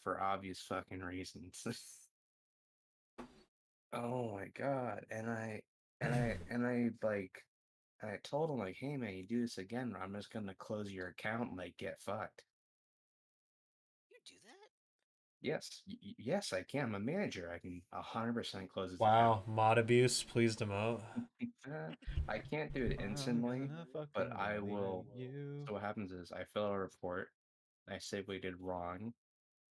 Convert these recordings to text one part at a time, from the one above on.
for obvious fucking reasons. Oh my God. And I told him like, hey man, you do this again, I'm just gonna close your account and like get fucked. You do that? Yes, yes, I can. I'm a manager. I can 100% close his account. Wow, mod abuse, please demote. I can't do it I'm instantly, gonna but fucking I will. delete you. So what happens is I fill out a report, I say what we did wrong,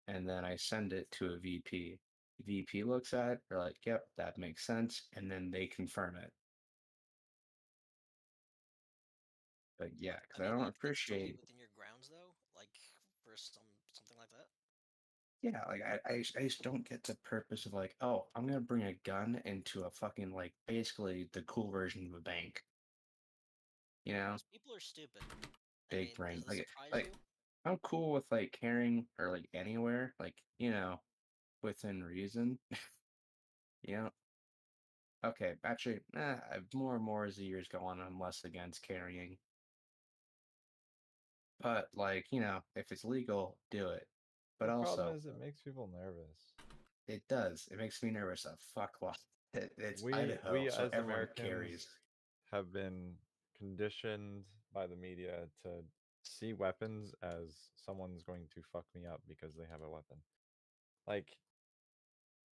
and then I send it to a VP. VP looks at it, they're like, yep, that makes sense, and then they confirm it. But yeah, I because I mean, don't like, that'd still be appreciate. within your grounds, though. Like, for something like that. Yeah, like I just don't get the purpose of like, oh, I'm gonna bring a gun into a fucking like basically the cool version of a bank. You know, Because people are stupid. I big mean, brain. does it surprise Like you? I'm cool with like carrying or like anywhere, like within reason. You know, okay, actually, more and more as the years go on, I'm less against carrying. But like, if it's legal, do it. But The problem also, is it makes people nervous. it does. It makes me nervous a fuck lot. It's Idaho, We so as everyone Americans carries. have been conditioned by the media to see weapons as someone's going to fuck me up because they have a weapon. Like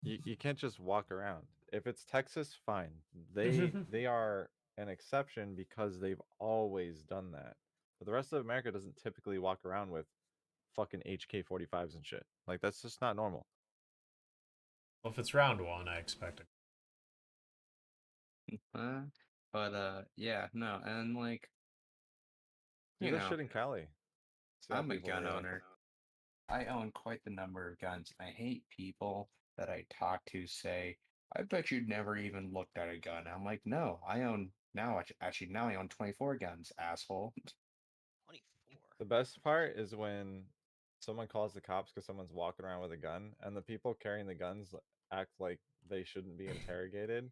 you can't just walk around. If it's Texas, fine. They are an exception because they've always done that. But the rest of America doesn't typically walk around with fucking HK-45s and shit. Like that's just not normal. Well, if it's round one, I expect it. Uh, but yeah, no, and like, Do you that know, shit in Cali. See how I'm a people gun react. owner. I own quite the number of guns. I hate people that I talk to say, I bet you'd never even looked at a gun. I'm like, no, I own now, actually, now I own 24 guns, asshole. 24. The best part is when someone calls the cops because someone's walking around with a gun, and the people carrying the guns act like they shouldn't be interrogated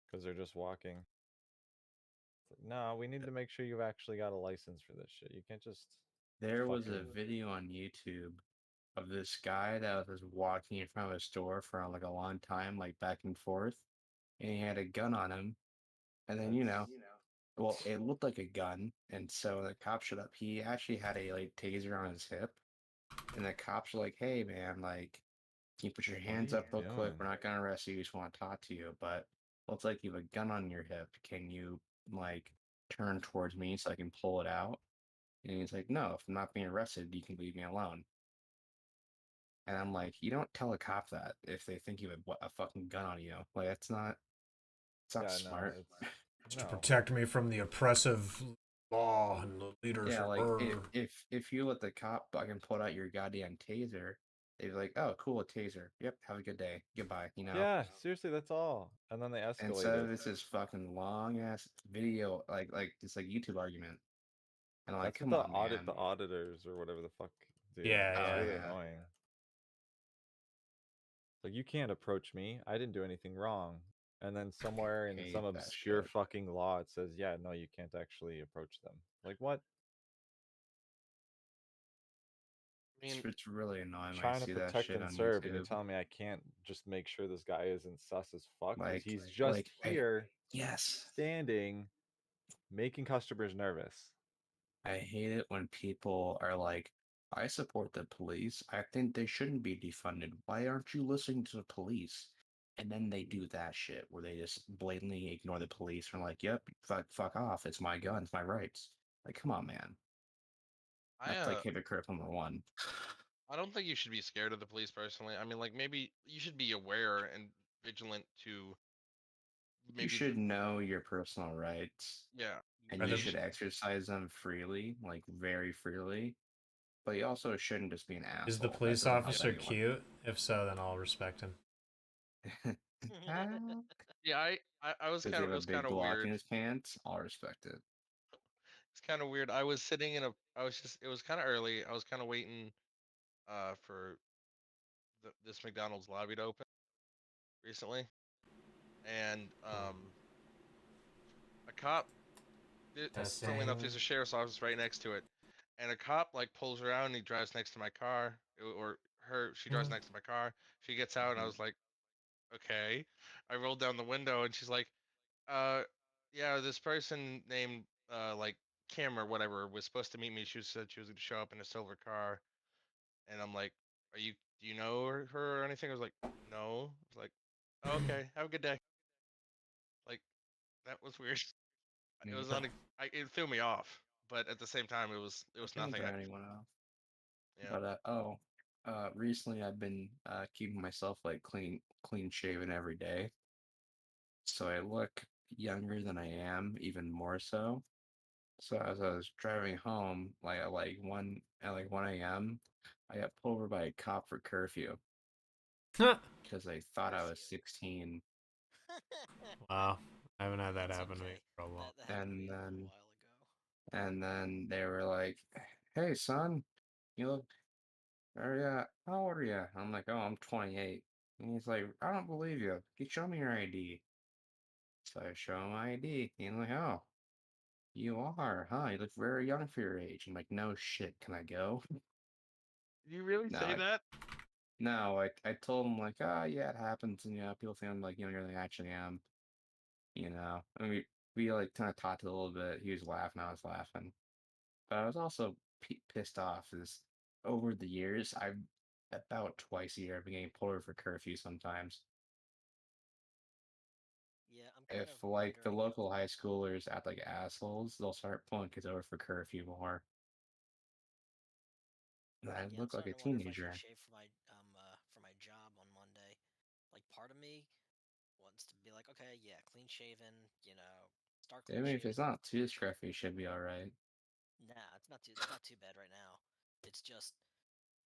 because they're just walking. It's like, no, we need to make sure you've actually got a license for this shit. You can't just There was a fucking. video on YouTube of this guy that was walking in front of a store for like a long time, like back and forth, and he had a gun on him. And then, That's. well, it looked like a gun, and so the cop showed up. He actually had a like taser on his hip, and the cops were like, "Hey, man, like, can you put your What are hands you up real quick? doing? We're not gonna arrest you. We just want to talk to you, but looks like you have a gun on your hip. Can you like turn towards me so I can pull it out?" And he's like, "No, if I'm not being arrested, you can leave me alone." And I'm like, you don't tell a cop that if they think you have a fucking gun on you. Like, it's not Yeah, no, smart. it's It's to no. protect me from the oppressive law and the Yeah, leadership. like if you let the cop fucking pull out your goddamn taser, they'd be like, "Oh, cool, a taser. Yep, have a good day. Goodbye." Yeah, seriously, that's all. And then they escalate Instead of it. this fucking long ass video, like it's like YouTube argument, and I'm like, That's what "Come on, the man." auditors or whatever the fuck do. Yeah, It's Oh yeah. really yeah, annoying. Like you can't approach me. I didn't do anything wrong. And then somewhere in hate some that obscure shit. fucking law it says, yeah, no, you can't actually approach them. Like what? I mean, It's really annoying when I Trying to see that protect shit and on serve and you're YouTube. telling me I can't just make sure this guy isn't sus as fuck because Like, he's just I here yes, standing making customers nervous. I hate it when people are like, I support the police. I think they shouldn't be defunded. Why aren't you listening to the police? And then they do that shit where they just blatantly ignore the police and are like, yep, fuck off. It's my gun. It's my rights. Like, come on, man. I That's like hypocrite number one. I don't think you should be scared of the police personally. I mean, like maybe you should be aware and vigilant to You maybe should know your personal rights yeah. and Are you the should exercise them freely, like very freely. But you also shouldn't just be an is the asshole. That police doesn't help officer anyone. cute? If so, then I'll respect him. Yeah, I was Does he kind have of it a was kind big of Glock in weird. his pants? I'll respect it. It's kind of weird. I was sitting in a I was just it was kind of early. I was kind of waiting for this McDonald's lobby to open recently, and a cop. Funnily enough, Testing. there's a sheriff's office right next to it, and a cop like pulls her out and he drives next to my car, or her. She drives next to my car. She gets out, and I was like, okay. I rolled down the window, and she's like, yeah, this person named like Kim or whatever was supposed to meet me. She said she was going to show up in a silver car, and I'm like, do you know her or anything? I was like, no. I was like, oh, okay, have a good day. Like, that was weird. It was it threw me off, but at the same time, it was Don't nothing. throw anyone off. Yeah. But recently I've been keeping myself like clean shaven every day, so I look younger than I am, even more so. So as I was driving home, at like 1 a.m., I got pulled over by a cop for curfew because they thought I was Curfew. 16, Wow, I haven't had that That's happen to me okay. for a while. That happened to me and a little then while ago. they were like, "Hey, son, you look, or yeah, how old are you?" I'm like, "Oh, I'm 28." And he's like, "I don't believe you. Can you show me your ID?" So I show him my ID. He's like, "Oh, you are, huh? You look very young for your age." I'm like, "No shit. Can I go?" Did you really No, say that? no. I told him like, "Ah, yeah, it happens." And people think I'm like younger than I actually am. And we like kind of talked a little bit. He was laughing. I was laughing. But I was also pissed off is over the years, I've about twice a year I've been getting pulled over for curfew sometimes. Yeah, I'm kind If of like the wondering. local high schoolers act like assholes, they'll start pulling kids over for curfew more. And I Yeah, I'm look like a starting to wonder if I should teenager. shave for my job on Monday. Like, part of me wants to be like, okay, yeah, clean shaven, start I clean mean, if shaven it's not too scruffy, it should be all right. Nah, it's not too bad right now. It's just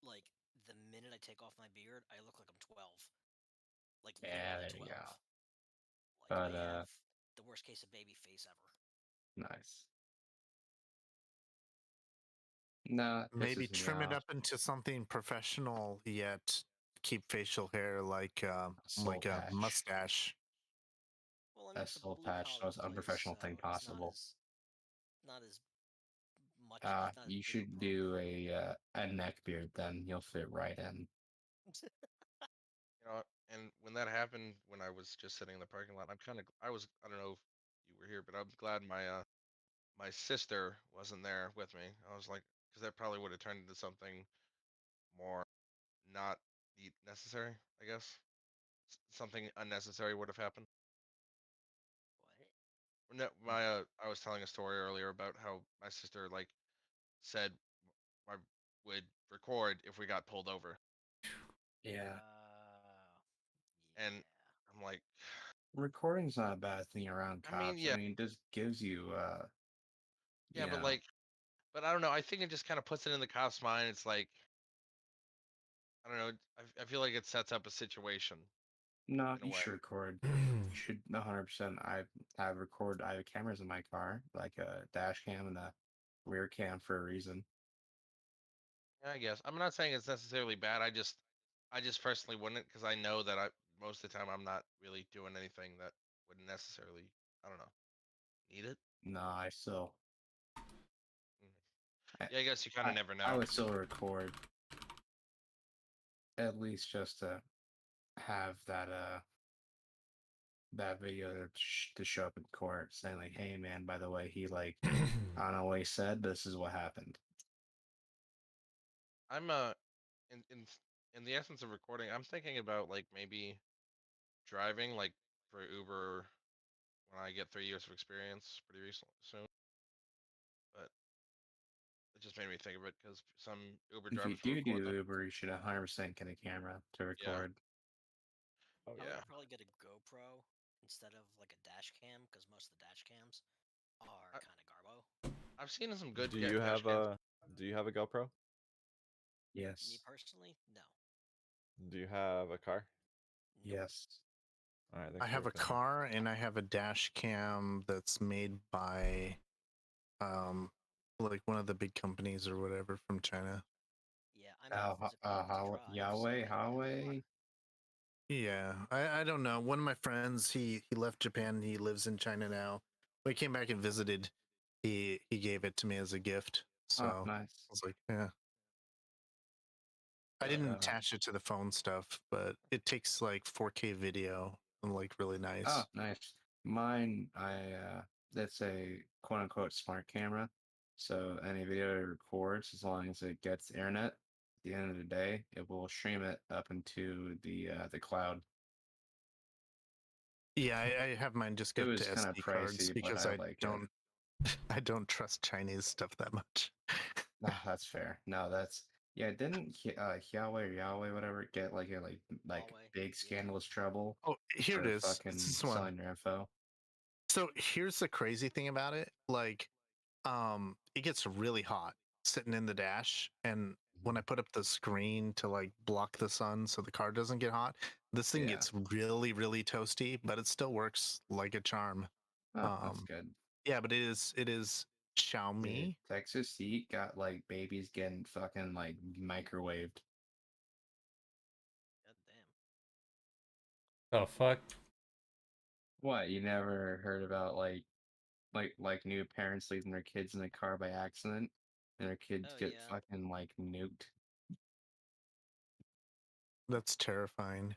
like the minute I take off my beard, I look like I'm 12. Like Yeah, literally there you 12. go. Like I But have the worst case of baby face ever. nice. No, that Maybe pisses me trim it off. up into something professional yet keep facial hair Soul like a patch. mustache. Well, I mean, That it's a soul blue patch, the collar most place, unprofessional thing so it's possible. not as much. It's not as You big of a should do problem. a neck beard, then you'll fit right in. You know, and when that happened, when I was just sitting in the parking lot, I don't know if you were here, but I'm glad my sister wasn't there with me. I was like, because that probably would have turned into something more not necessary, I guess. Something unnecessary would have happened. What? No, I was telling a story earlier about how my sister like said I would record if we got pulled over, Yeah. and Yeah. I'm like, Recording's not a bad thing around I mean, cops. I yeah, mean, it just gives you, yeah, you but know, like, but I don't know. I think it just kind of puts it in the cop's mind. It's like, I don't know. I feel like it sets up a situation no, in a you way. should record. You should 100%. I have cameras in my car, like a dash cam and a rear cam for a reason. Yeah, I guess I'm not saying it's necessarily bad. I just personally wouldn't because I know that I most of the time I'm not really doing anything that wouldn't necessarily, I don't know, need it. No, I still, Mhm. I, Yeah, I guess you kind I, of never I know. would still record at least just to have that video to show up in court saying like, hey man, by the way, he like, I don't know what he said, but this is what happened. I'm in in in the essence of recording, I'm thinking about like maybe driving like for Uber when I get 3 years of experience pretty recently soon. But it just made me think of it because some Uber If you drivers will do record them. Uber, you should 100% get a camera to Yeah, record. Oh I yeah. would yeah. probably get a GoPro instead of like a dash cam because most of the dash cams are I, kind of garbo. I've seen some good Do you dash have cams. a GoPro? Me Yes. personally, no. Do you have a car? Nope. Yes. All right, I thanks for your have a opinion. car and I have a dash cam that's made by like one of the big companies or whatever from China. Yeah, I'm not physical enough to drive, so Yahweh, I don't have a car. Huawei. Yeah, I don't know. One of my friends, he left Japan. He lives in China now. When he came back and visited, he gave it to me as a gift. So Oh, I nice. was like, yeah. I But, didn't attach it to the phone stuff, but it takes like 4K video and like really nice. Oh, nice. Mine, that's a quote unquote smart camera. So any video it records, as long as it gets internet, at the end of the day, it will stream it up into the cloud. Yeah, I have mine just It go to was kind of SD cards pricey, but because I I like it. don't I don't trust Chinese stuff that much. Ah, that's fair. No, that's yeah. Didn't Huawei or Yahweh whatever get like a like Huawei, big yeah. scandalous trouble Oh, here it for is. It's fucking this one. selling your info? So here's the crazy thing about it. Like, it gets really hot sitting in the dash, and when I put up the screen to like block the sun so the car doesn't get hot, this thing Yeah. gets really, really toasty, but it still works like a charm. Oh, that's good. Yeah, but it is Dude, Xiaomi. Texas heat got like babies getting fucking like microwaved. God damn. The fuck? What, you never heard about like new parents leaving their kids in the car by accident and their kids Oh, get yeah. fucking like nuked? That's terrifying.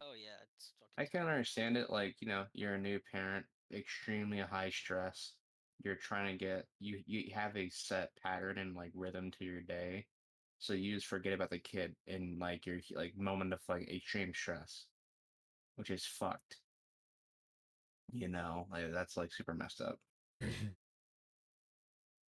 Oh yeah, it's I fucking can terrible. understand it, like, you're a new parent, extremely high stress. You're trying to get you have a set pattern and like rhythm to your day. So you just forget about the kid in like your like moment of like extreme stress, which is fucked. Like that's like super messed up.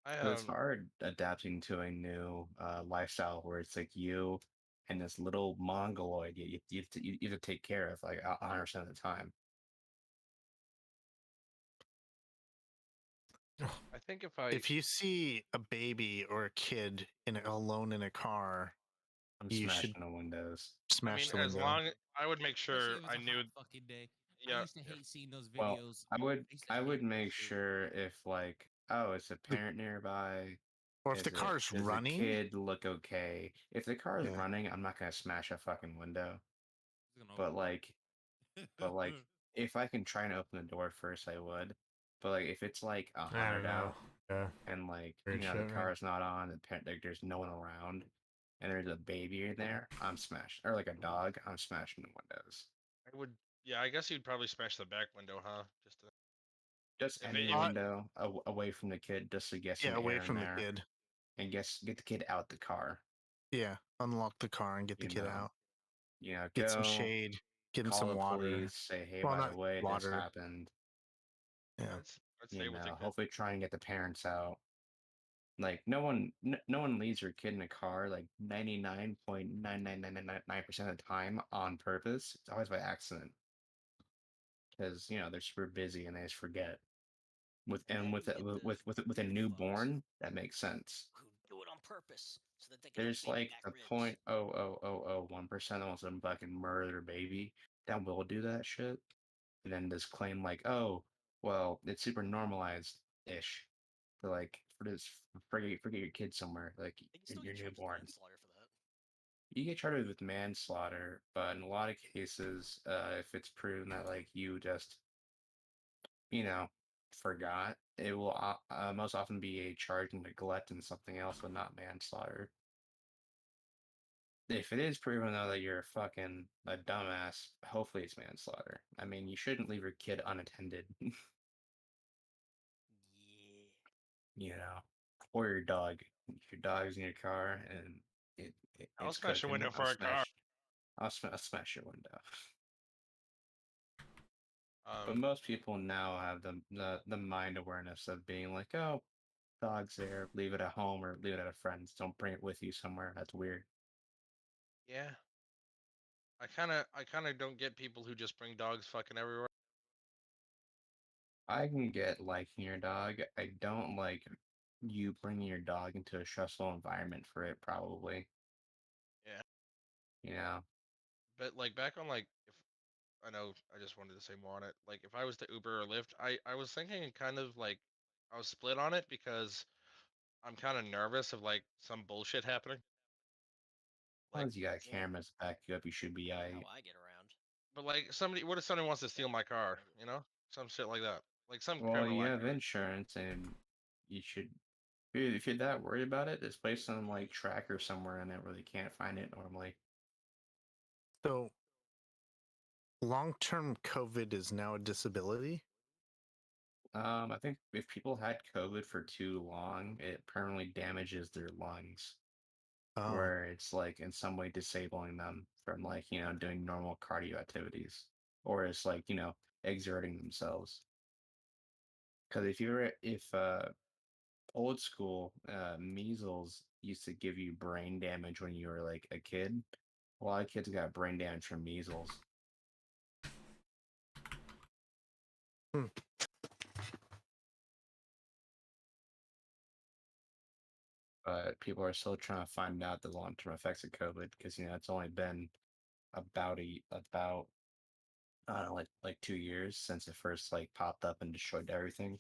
I But it's hard adapting to a new lifestyle where it's like you and this little mongoloid you have to take care of like 100% of the time. I think if I If you see a baby or a kid alone in a car, I'm you should smashing the windows. smash the as window. long I would make Especially sure if it's I a knew. hot fucking day. I Yeah, used to hate seeing those Well, videos. I would used to I would hate that make shit. sure if like, oh, it's a The- parent nearby. Or if the car's Does the running, kid look okay? If the car is yeah. running, I'm not gonna smash a fucking window. It's gonna But open like, if I can try and open the door first, I would. But like, if it's like I 100 don't know. out Yeah. and like Weird the shit, man. car's not on, like, there's no one around, and there's a baby in there, I'm smashing. Or like a dog, I'm smashing the windows. I would. Yeah, I guess you'd probably smash the back window, huh? Just to, Just if it, any if, window away from the kid, just to get Yeah, some away air in from the there, kid. and get the kid out the car. Yeah, unlock the car and get the You kid know, out. Get some go shade. Get him call some the water. police, say, hey, Well, by not the way, this water. happened. Yeah. I'd stay with the kid. Hopefully try and get the parents out. Like no one leaves their kid in a car like 99.99999% of the time on purpose. It's always by accident because they're super busy and they just forget. With And and then with you a, get the with a fucks newborn, that makes sense. who do it on purpose so that they can have There's baby like back the ribs. point 0.00001% of them fucking murder their baby that will do that shit, and then just claim like, oh, well, it's super normalized ish for like for this forget your kid somewhere like They can still your get charged with newborn. manslaughter for that. You get charged with manslaughter, but in a lot of cases, if it's proven that like you just you know forgot, it will most often be a charge of neglect and something else, but not manslaughter. If it is proven though that you're a dumbass, hopefully it's manslaughter. I mean, you shouldn't leave your kid unattended, Yeah. or your dog. If your dog's in your car and I'll it's smash a cooking, window for a car. I'll smash your window. But Um, most people now have the mind awareness of being like, oh, dog's there, leave it at home or leave it at a friend's. Don't bring it with you somewhere. That's weird. yeah. I kind of don't get people who just bring dogs fucking everywhere. I can get liking your dog. I don't like you bringing your dog into a stressful environment for it, probably. Yeah. You know, But like back on like if I know I just wanted to say more on it. Like if I was to Uber or Lyft, I was thinking kind of like I was split on it because I'm kind of nervous of like some bullshit happening. as long Like, as you got Yeah. cameras back you up, you should be How aight. I get around. but like somebody, what if somebody wants to steal my car? You know, some shit like that. Like some Well, criminal you have activity. insurance and you should Dude, if you're that worried about it, just place some like tracker somewhere in it where they can't find it normally. So, long-term COVID is now a disability. I think if people had COVID for too long, it permanently damages their lungs, Oh, where it's like in some way disabling them from like, doing normal cardio activities, or it's like, exerting themselves. Because if old school measles used to give you brain damage when you were like a kid, a lot of kids got brain damage from measles. Hmm. But people are still trying to find out the long-term effects of COVID because it's only been about I don't know, like 2 years since it first like popped up and destroyed everything.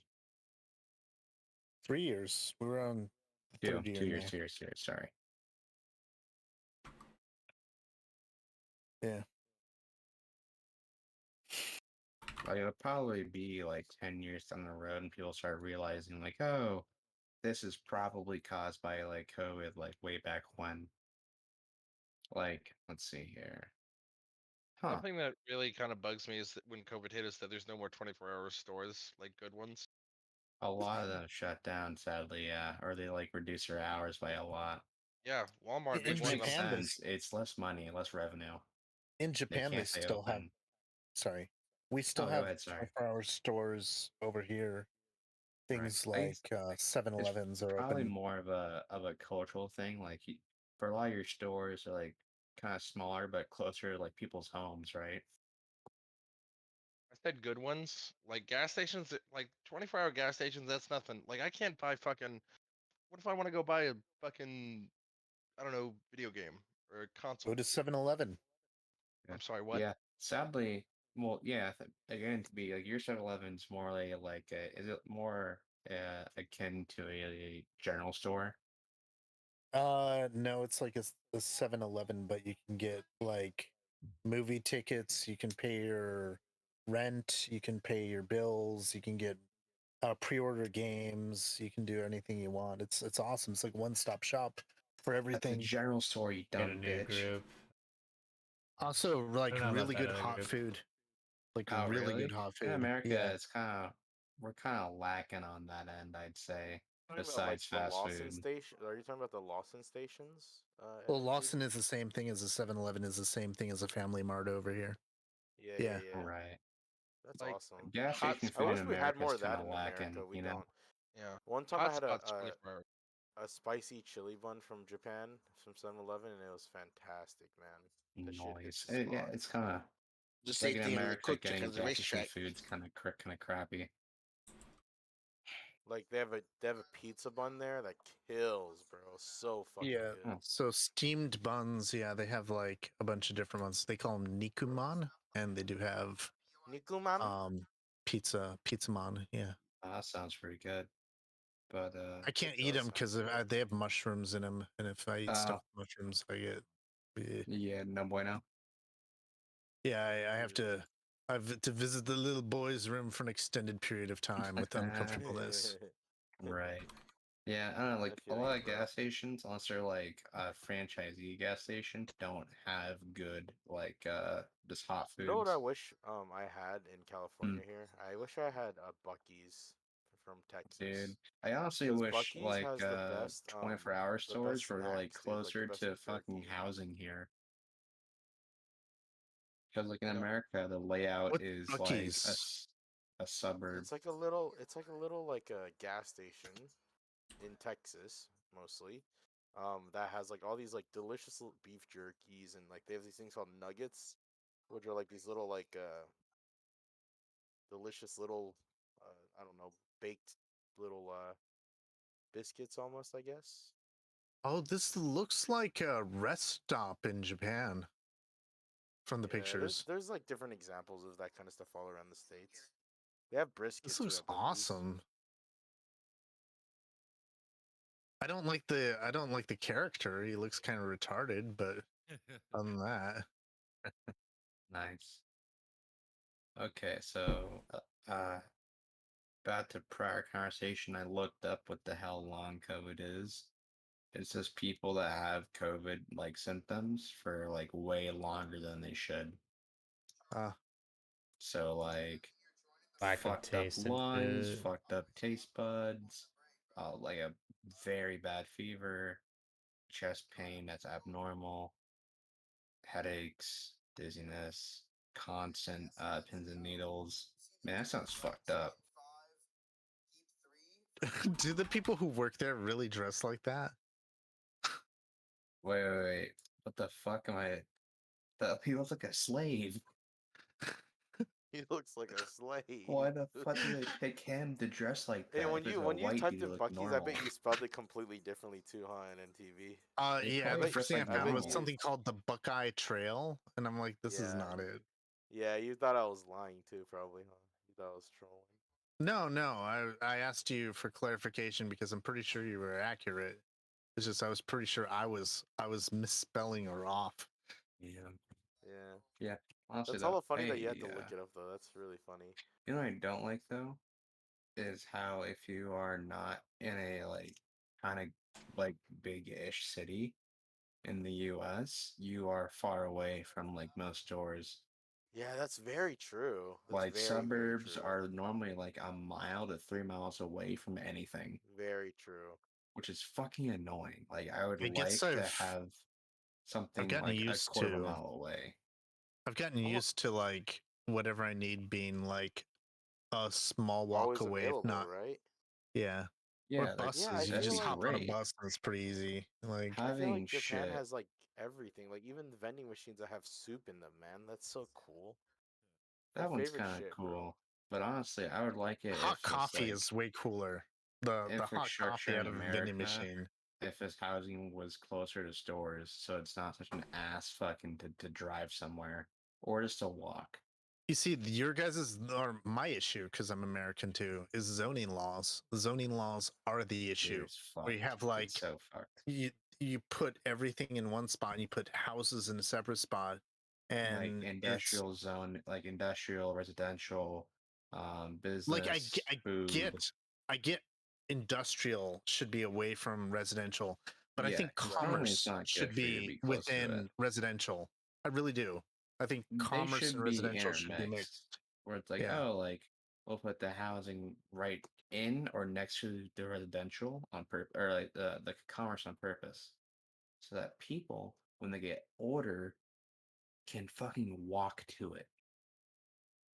3 years. We're on the Two, third year two years, now. 2 years, 2 years. Sorry. Yeah. Like it'll probably be like 10 years down the road, and people start realizing like, oh, this is probably caused by like COVID, like way back when. Like, let's see here. Huh. One thing that really kind of bugs me is that when COVID hit is that there's no more 24-hour stores, like good ones. A lot of them shut down, sadly, yeah, or they like reduce their hours by a lot, Yeah, Walmart being In which one of makes them. Japan, they sense. It's less money, less revenue. in They Japan they can't stay still have. open. Sorry, we still Oh, go have ahead. Sorry. 24-hour stores over here. Right. Things I like guess it's 7-Elevens are probably open. more of a cultural thing. Like for a lot of your stores are like kind of smaller but closer to like people's homes, right? I said good ones, like gas stations, like 24-hour gas stations. That's nothing. Like I can't buy fucking. What if I want to go buy a fucking, I don't know, video game or a Go console? to 7-Eleven. Yeah. I'm sorry, what? Yeah. Sadly, well, yeah. Again, to be like your 7-Eleven's more like is it more akin to a general store? No, it's like a 7-Eleven, but you can get like movie tickets, you can pay your rent, you can pay your bills, you can get pre-order games, you can do anything you want. It's awesome. It's like one-stop shop for That's a everything. general store, you Get a dumb new bitch. group. Also, like I don't know really about good that hot group. food. Like Oh, really good really? hot In food. America, Yeah. we're kind of lacking on that end, I'd say. Talking about like Besides the fast Lawson food. station? Are you talking about the Lawson stations? Well, At Lawson Cleveland? is the same thing as a 7-Eleven is the same thing as a Family Mart over here. Yeah, Yeah. yeah, yeah. Right. That's Like awesome. Gas hot station I food in wish spots. we had America more is of kind that of in America. lacking, We don't. Yeah, One time I hot had spots 24 hours. a spicy chili bun from Japan from 7-Eleven, and it was fantastic, man. That shit hit Noise. the Yeah, spot. it's kind of The like same in thing in the America, quick getting chickens, the gas station racetrack. food's kind of crappy. Like they have a pizza bun there that kills, bro. So fucking Yeah. good. So steamed buns, yeah, they have like a bunch of different ones. They call them nikuman, and they do have Nikuman? pizza man. Yeah. That sounds pretty good. But I can't It eat does them because sound good. they have mushrooms in them, and if I eat stuff with mushrooms, I get. bleh. yeah, no bueno. Yeah, I have Dude. to. I've to visit the little boy's room for an extended period of time with uncomfortableness. Right. Yeah, I don't know, I like a feel lot you, of bro. gas stations, unless they're like franchisee gas stations, don't have good like just hot You know what I foods. wish I had in California here? I wish I had a Bucky's from Dude, Texas. I honestly Because wish Bucky's like has 24-hour the best stores were like snacks, dude. Like the closer best to fucking jerky. housing here. Because like in Yeah. America, the layout What's is like Buc-ee's? a suburb. It's like a little like a gas station in Texas mostly. That has like all these like delicious beef jerkies, and like they have these things called nuggets, which are like these little like delicious little I don't know, baked little biscuits almost, I guess. Oh, this looks like a rest stop in Japan from the Yeah, there's pictures. there's like different examples of that kind of stuff all around the states. They have brisket This too looks at Buc-ee's. awesome. I don't like the character. He looks kind of retarded, but other than that, Nice. Okay, so back to prior conversation, I looked up what the hell long COVID is. It's just people that have COVID like symptoms for like way longer than they should. Uh, So like Lack of fucked up taste and lungs, fit. fucked up taste buds, like a very bad fever, chest pain that's abnormal, headaches, dizziness, constant pins and needles. Man, that sounds fucked up. do the people who work there really dress like that? Wait. What the fuck am I? He looks like a slave. He looks like a slave. Why the fuck do they pick him to dress like that? And If it's a when you white typed dude, in look Bucky's, I bet normal. you spelled it completely differently too, huh? In NTV. They Yeah, probably the bet- first dress thing I like found was normal. something called the Buckeye Trail, and I'm like, this is Yeah. not it. Yeah, you thought I was lying too, probably, huh? You thought I was trolling. No, I asked you for clarification because I'm pretty sure you were accurate. It's just I was pretty sure I was misspelling or off. Yeah. Yeah. Yeah. Honestly, That's though, hella funny that you had to look it up though. That's really funny. you know what I don't like though is how if you are not in a like kind of like big-ish city in the U.S., you are far away from like most stores. Yeah, that's very true. That's Like very, very suburbs true. are normally like a mile to 3 miles away from anything, Very true. which is fucking annoying. Like I would I guess like to I've have something gotten like a used quarter of a to mile away. I've gotten Almo- used to like whatever I need being like a small walk Always away, if available, not, right? yeah. Or Yeah, like Yeah, I buses, you feel just that's like hop on a great. bus and it's pretty easy. Like, I feel like Having Japan shit. has like everything. Like even the vending machines that have soup in them, man. That's so cool. My That one's favorite kind of shit, bro. cool. But honestly, I would like it hot if it's coffee like is way cooler. The hot infrastructure coffee in out of a vending America, machine. if his housing was closer to stores, so it's not such an ass fucking to drive somewhere or just to walk. You see, your guys's or my issue, because I'm American too, is zoning laws. Zoning laws are the Dude, issue. it's Where you fucked. have like It's so fucked. you put everything in one spot and you put houses in a separate spot, Like and it's industrial zone, like industrial, residential, like business, get food. I get industrial should be away from residential, but I Yeah, think 'cause normally it's commerce not should good for you to be be close to it. within residential. I really do. I think They commerce and should be residential should be mixed. intermixed, where it's like, Yeah. oh, like we'll put the housing right in or next to the residential on purpose, or like the commerce on purpose, so that people, when they get older, can fucking walk to it.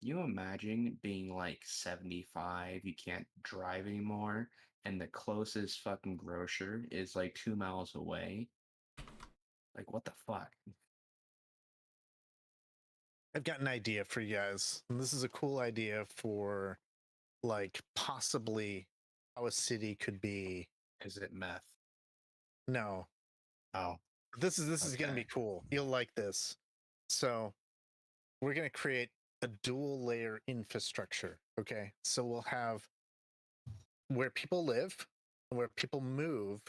You imagine being like 75, you can't drive anymore, and the closest fucking grocer is like 2 miles away. Like, what the fuck? I've got an idea for you guys. And this is a cool idea for like possibly how a city could be. Is it meth? No. Oh, This is gonna okay. be cool. You'll like this. So we're gonna create a dual layer infrastructure. Okay. So we'll have where people live, where people move,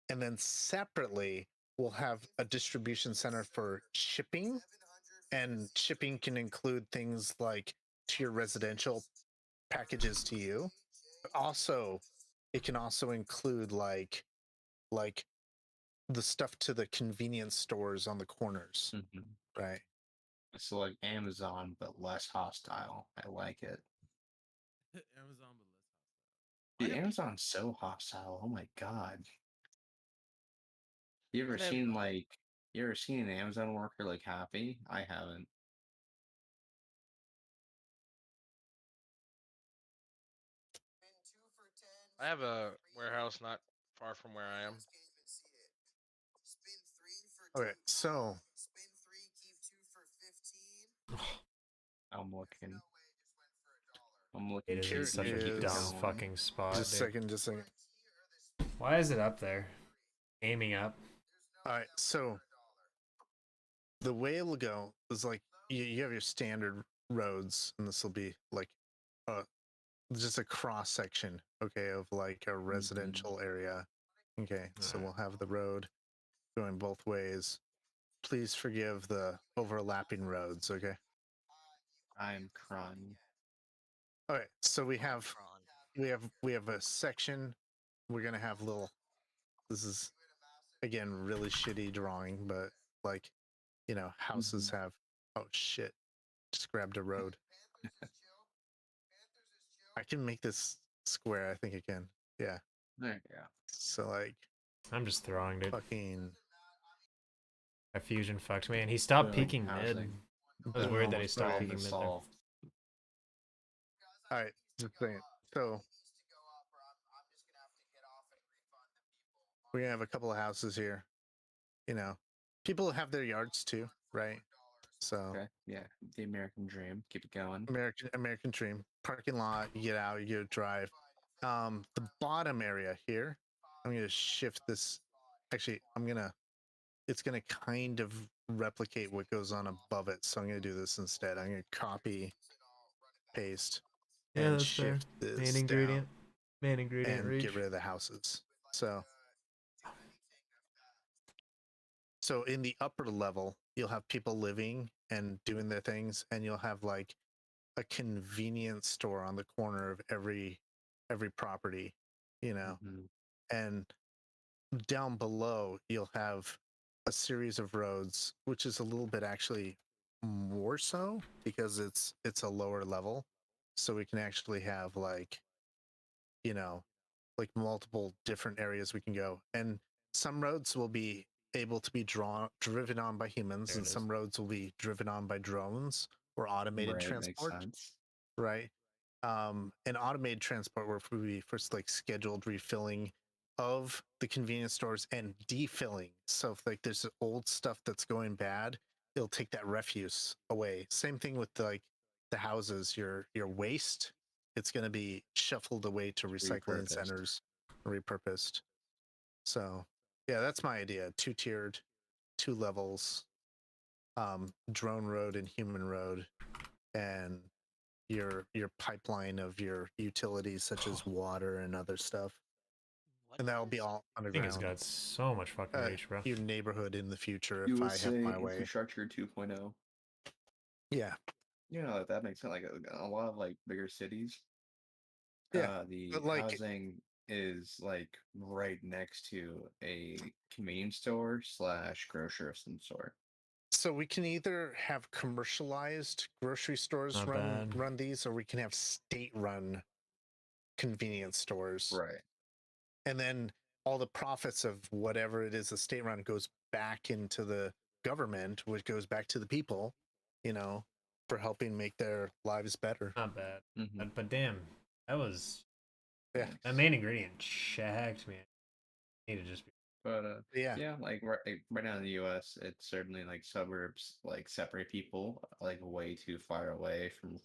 and then separately we'll have a distribution center for shipping. And shipping can include things like to your residential packages to you. But also it can also include like the stuff to the convenience stores on the corners. Mhm. Right. So like Amazon, but less hostile. I like it. Amazon, but less hostile. Dude, Why do people- Amazon's so hostile. Oh my god. You ever And then- seen an Amazon worker like happy? I haven't. I have a warehouse not far from where I am. Okay. So I'm looking. I'm looking. It is Here in such a is- dumb fucking spot. just a dude. second, just a second. Why is it up there? Aiming up. All right. So the way it'll go is like you have your standard roads, and this will be like just a cross section, okay, of like a residential area. Okay, so Alright. we'll have the road going both ways. Please forgive the overlapping roads, okay? I'm crying. All right, so we have Omicron. we have a section. We're gonna have little. This is again really shitty drawing, but like, you know, houses have. Oh shit! Just grabbed a road. I can make this square. I think I can. Yeah. There you go. So like, I'm just throwing, dude. fucking. My fusion fucked me, and he stopped But, like, peeking mid. housing. It was That weird that he almost stopped problem peeking is mid there. solved. All right, just saying. So we're gonna have a couple of houses here. You know, people have their yards too, right? So Okay. Yeah. The American dream. Keep it going. American dream parking lot. You get out, you go drive. The bottom area here. I'm gonna shift this. Actually, It's gonna kind of replicate what goes on above it. So I'm gonna do this instead. I'm gonna copy, paste, Yeah, and that's fair. shift this Main down ingredient. Main ingredient and reach. get rid of the houses. So in the upper level, you'll have people living and doing their things, and you'll have like a convenience store on the corner of every property, you know. Mhm. And down below, you'll have a series of roads, which is a little bit actually more so because it's a lower level, so we can actually have like, you know, like multiple different areas we can go. And some roads will be able to be driven on by humans, There and it is. some roads will be driven on by drones or automated Right. Makes transport, sense. right? And automated transport where we first like scheduled refilling of the convenience stores and defilling. So if like there's old stuff that's going bad, it'll take that refuse away. Same thing with like the houses, your waste, it's going to be shuffled away to recycling Repurposed. centers, repurposed. So yeah, that's my idea. Two-tiered, two levels, drone road and human road, and your pipeline of your utilities such as water and other stuff, What and that'll be is all I think it's underground. got so much fucking reach, bro. Your neighborhood in the future, if You would I have say my way. infrastructure 2.0. Yeah, You know, that makes sense. Like a lot of like bigger cities, yeah. the But like, housing is like right next to a convenience store slash grocery of some sort. so we can either have commercialized grocery stores Not run bad. run these, or we can have state-run convenience stores, Right. and then all the profits of whatever it is the state run goes back into the government, which goes back to the people, you know, for helping make their lives better. Not bad. Mm-hmm. But damn, that was Yeah. that main ingredient checked me. I need to just be But Yeah. yeah, like right now in the U.S., it's certainly like suburbs like separate people like way too far away from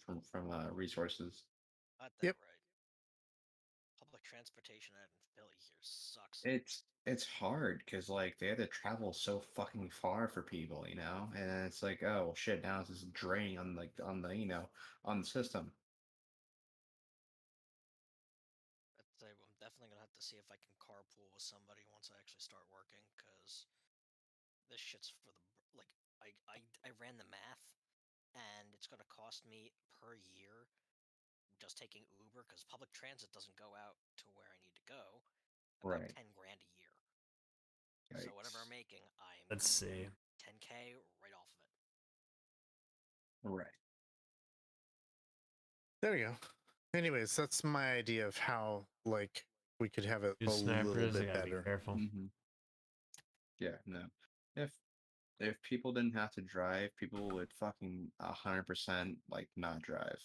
resources. Got that Yep. right. Public transportation out in Philly here sucks. It's hard because like they had to travel so fucking far for people, you know, and it's like, oh shit, now it's just drain on like on the on the system. I'd say I'm definitely gonna have to see if I can carpool with somebody once I actually start working, because this shit's for the like. I ran the math, and it's gonna cost me per year just taking Uber, because public transit doesn't go out to where I need to go, about Right. 10 grand a year. So whatever I'm Yikes. making, I'm let's see. 10K right off of it. Right. There we go. Anyways, that's my idea of how like we could have it a These little snipers, they bit gotta be better. careful. Mm-hmm. Yeah. No. If if people didn't have to drive, people would fucking 100% like not drive.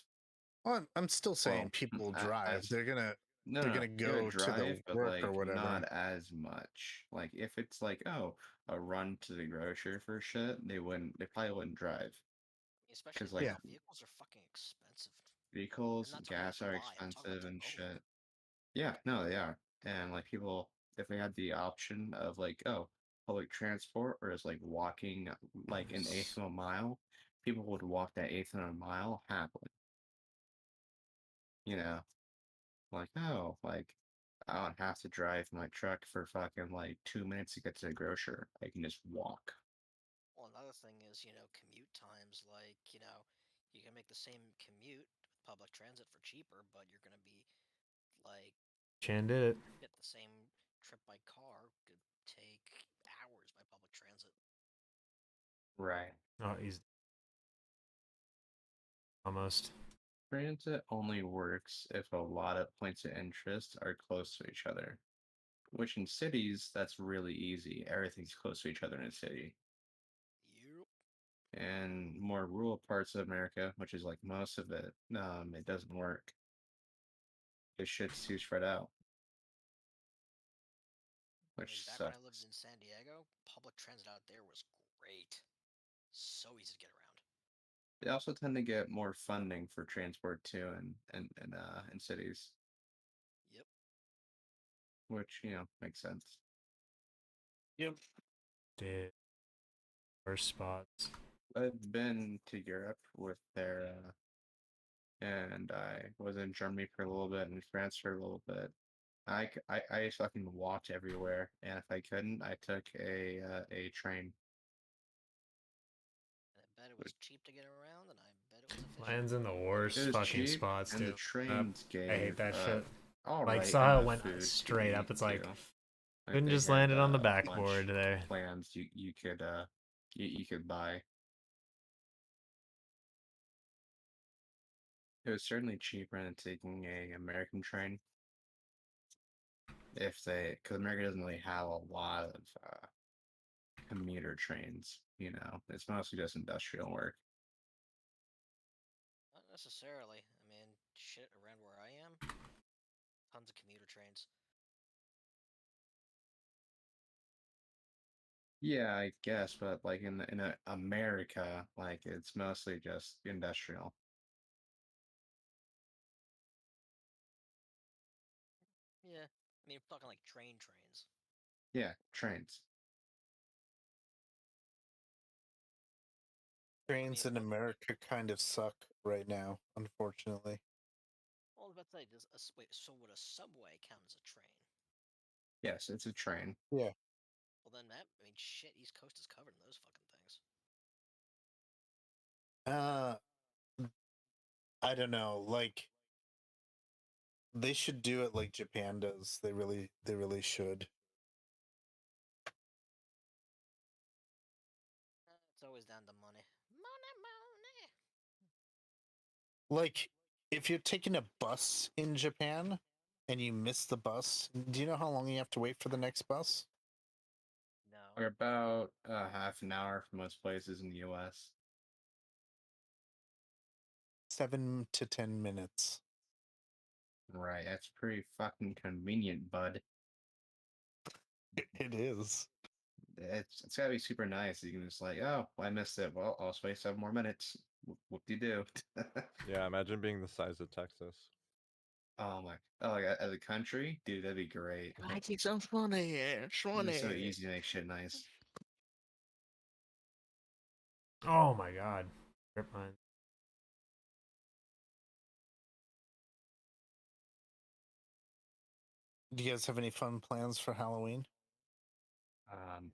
Well, I'm still saying Well, people will a- drive. as They're gonna no, they're no, no. gonna They would go to the drive, but work or like whatever. not as much. Like if it's like, oh, a run to the grocery for shit, they probably wouldn't drive. Especially 'Cause like Yeah. now, vehicles are fucking expensive. I'm vehicles, not talking about gas to are buy, I'm talking about expensive to and own. shit. Yeah, no, they are. And like people, if they had the option of like, oh, public transport or is like walking like an eighth of a mile, people would walk that eighth of a mile happily. You know, like, oh, like I don't have to drive my truck for fucking like 2 minutes to get to the grocer. I can just walk. Well, another thing is, commute times. Like, you can make the same commute with public transit for cheaper, but you're going to be like Chan did it. get the same trip by car could take hours by public transit. Right. Oh, he's almost. Transit only works if a lot of points of interest are close to each other. Which in cities, that's really easy. Everything's close to each other in a city. Yep. And more rural parts of America, which is like most of it, it doesn't work. This shit's too spread out, I which mean, back when I lived sucks. in San Diego, public transit out there was great. So easy to get around. They also tend to get more funding for transport too, in cities, Yep. which makes sense. Yep. Did worst spots. I've been to Europe with their, and I was in Germany for a little bit and France for a little bit. I just fucking walked everywhere, and if I couldn't, I took a train. And I bet it was cheap to get around, and I bet it was efficient. Lands in the It worst was fucking cheap, spots, and the dude. trains I gave hate that shit. all Like right somehow it enough went food to straight up. eat It's like too. Like couldn't they just had land it on the lunch backboard there. plans you could you could buy. It was certainly cheaper than taking a American train. Because America doesn't really have a lot of commuter trains. It's mostly just industrial work. Not necessarily. I mean, shit, around where I am, tons of commuter trains. Yeah, I guess, but like in America, like it's mostly just industrial. Yeah. I mean, we're talking like trains. Yeah, trains. Trains mean, in America kind of suck right now, unfortunately. well, I was about to say, wait, so would a subway count as a train? Yes, it's a train. Yeah. Well, then I mean, shit, East Coast is covered in those fucking things. I don't know. Like, they should do it like Japan does. They really should. It's always down to money. Money. Like, if you're taking a bus in Japan and you miss the bus, do you know how long you have to wait for the next bus? No. Or about half an hour for most places in the U.S. 7 to 10 minutes. Right, that's pretty fucking convenient, bud. It is. It's gotta be super nice. You can just like, oh, I missed it. Well, I'll just wait 7 more minutes. Whoop-de-doo. Yeah, imagine being the size of Texas. Oh my! Oh, like as a country, dude, that'd be great. I take some money. It's so easy to make shit nice. Oh my god. Rip mine. Do you guys have any fun plans for Halloween?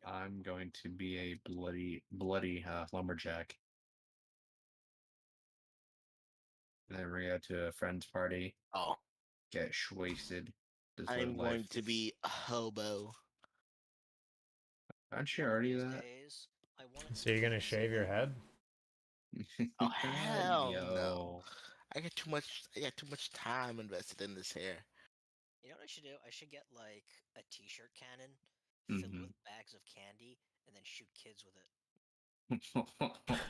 I'm going to be a bloody lumberjack. And then we go to a friend's party, Oh, get wasted, just live I'm going life. to be a hobo. Aren't you One of already these that? days, I want it So you're gonna shave your head? Oh hell no! Yo. I got too much. I got too much time invested in this hair. You know what I should do? I should get like a t-shirt cannon filled Mhm. with bags of candy and then shoot kids with it.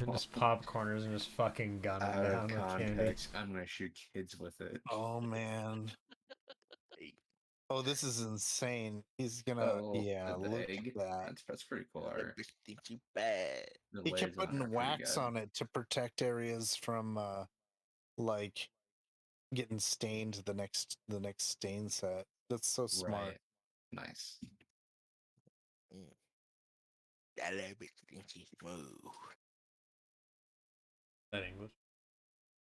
Just popcorners and just fucking gun them Out of down with candy. context, I'm gonna shoot kids with it. Oh man. Oh, this is insane. He's gonna, Oh, yeah, the look at egg. that. That's pretty cool Look art. this thing too bad. The He kept layers on it are putting pretty wax good. on it to protect areas from like getting stained the next stain set. That's so smart. Right. Nice. That little bit stinky smooth. That English.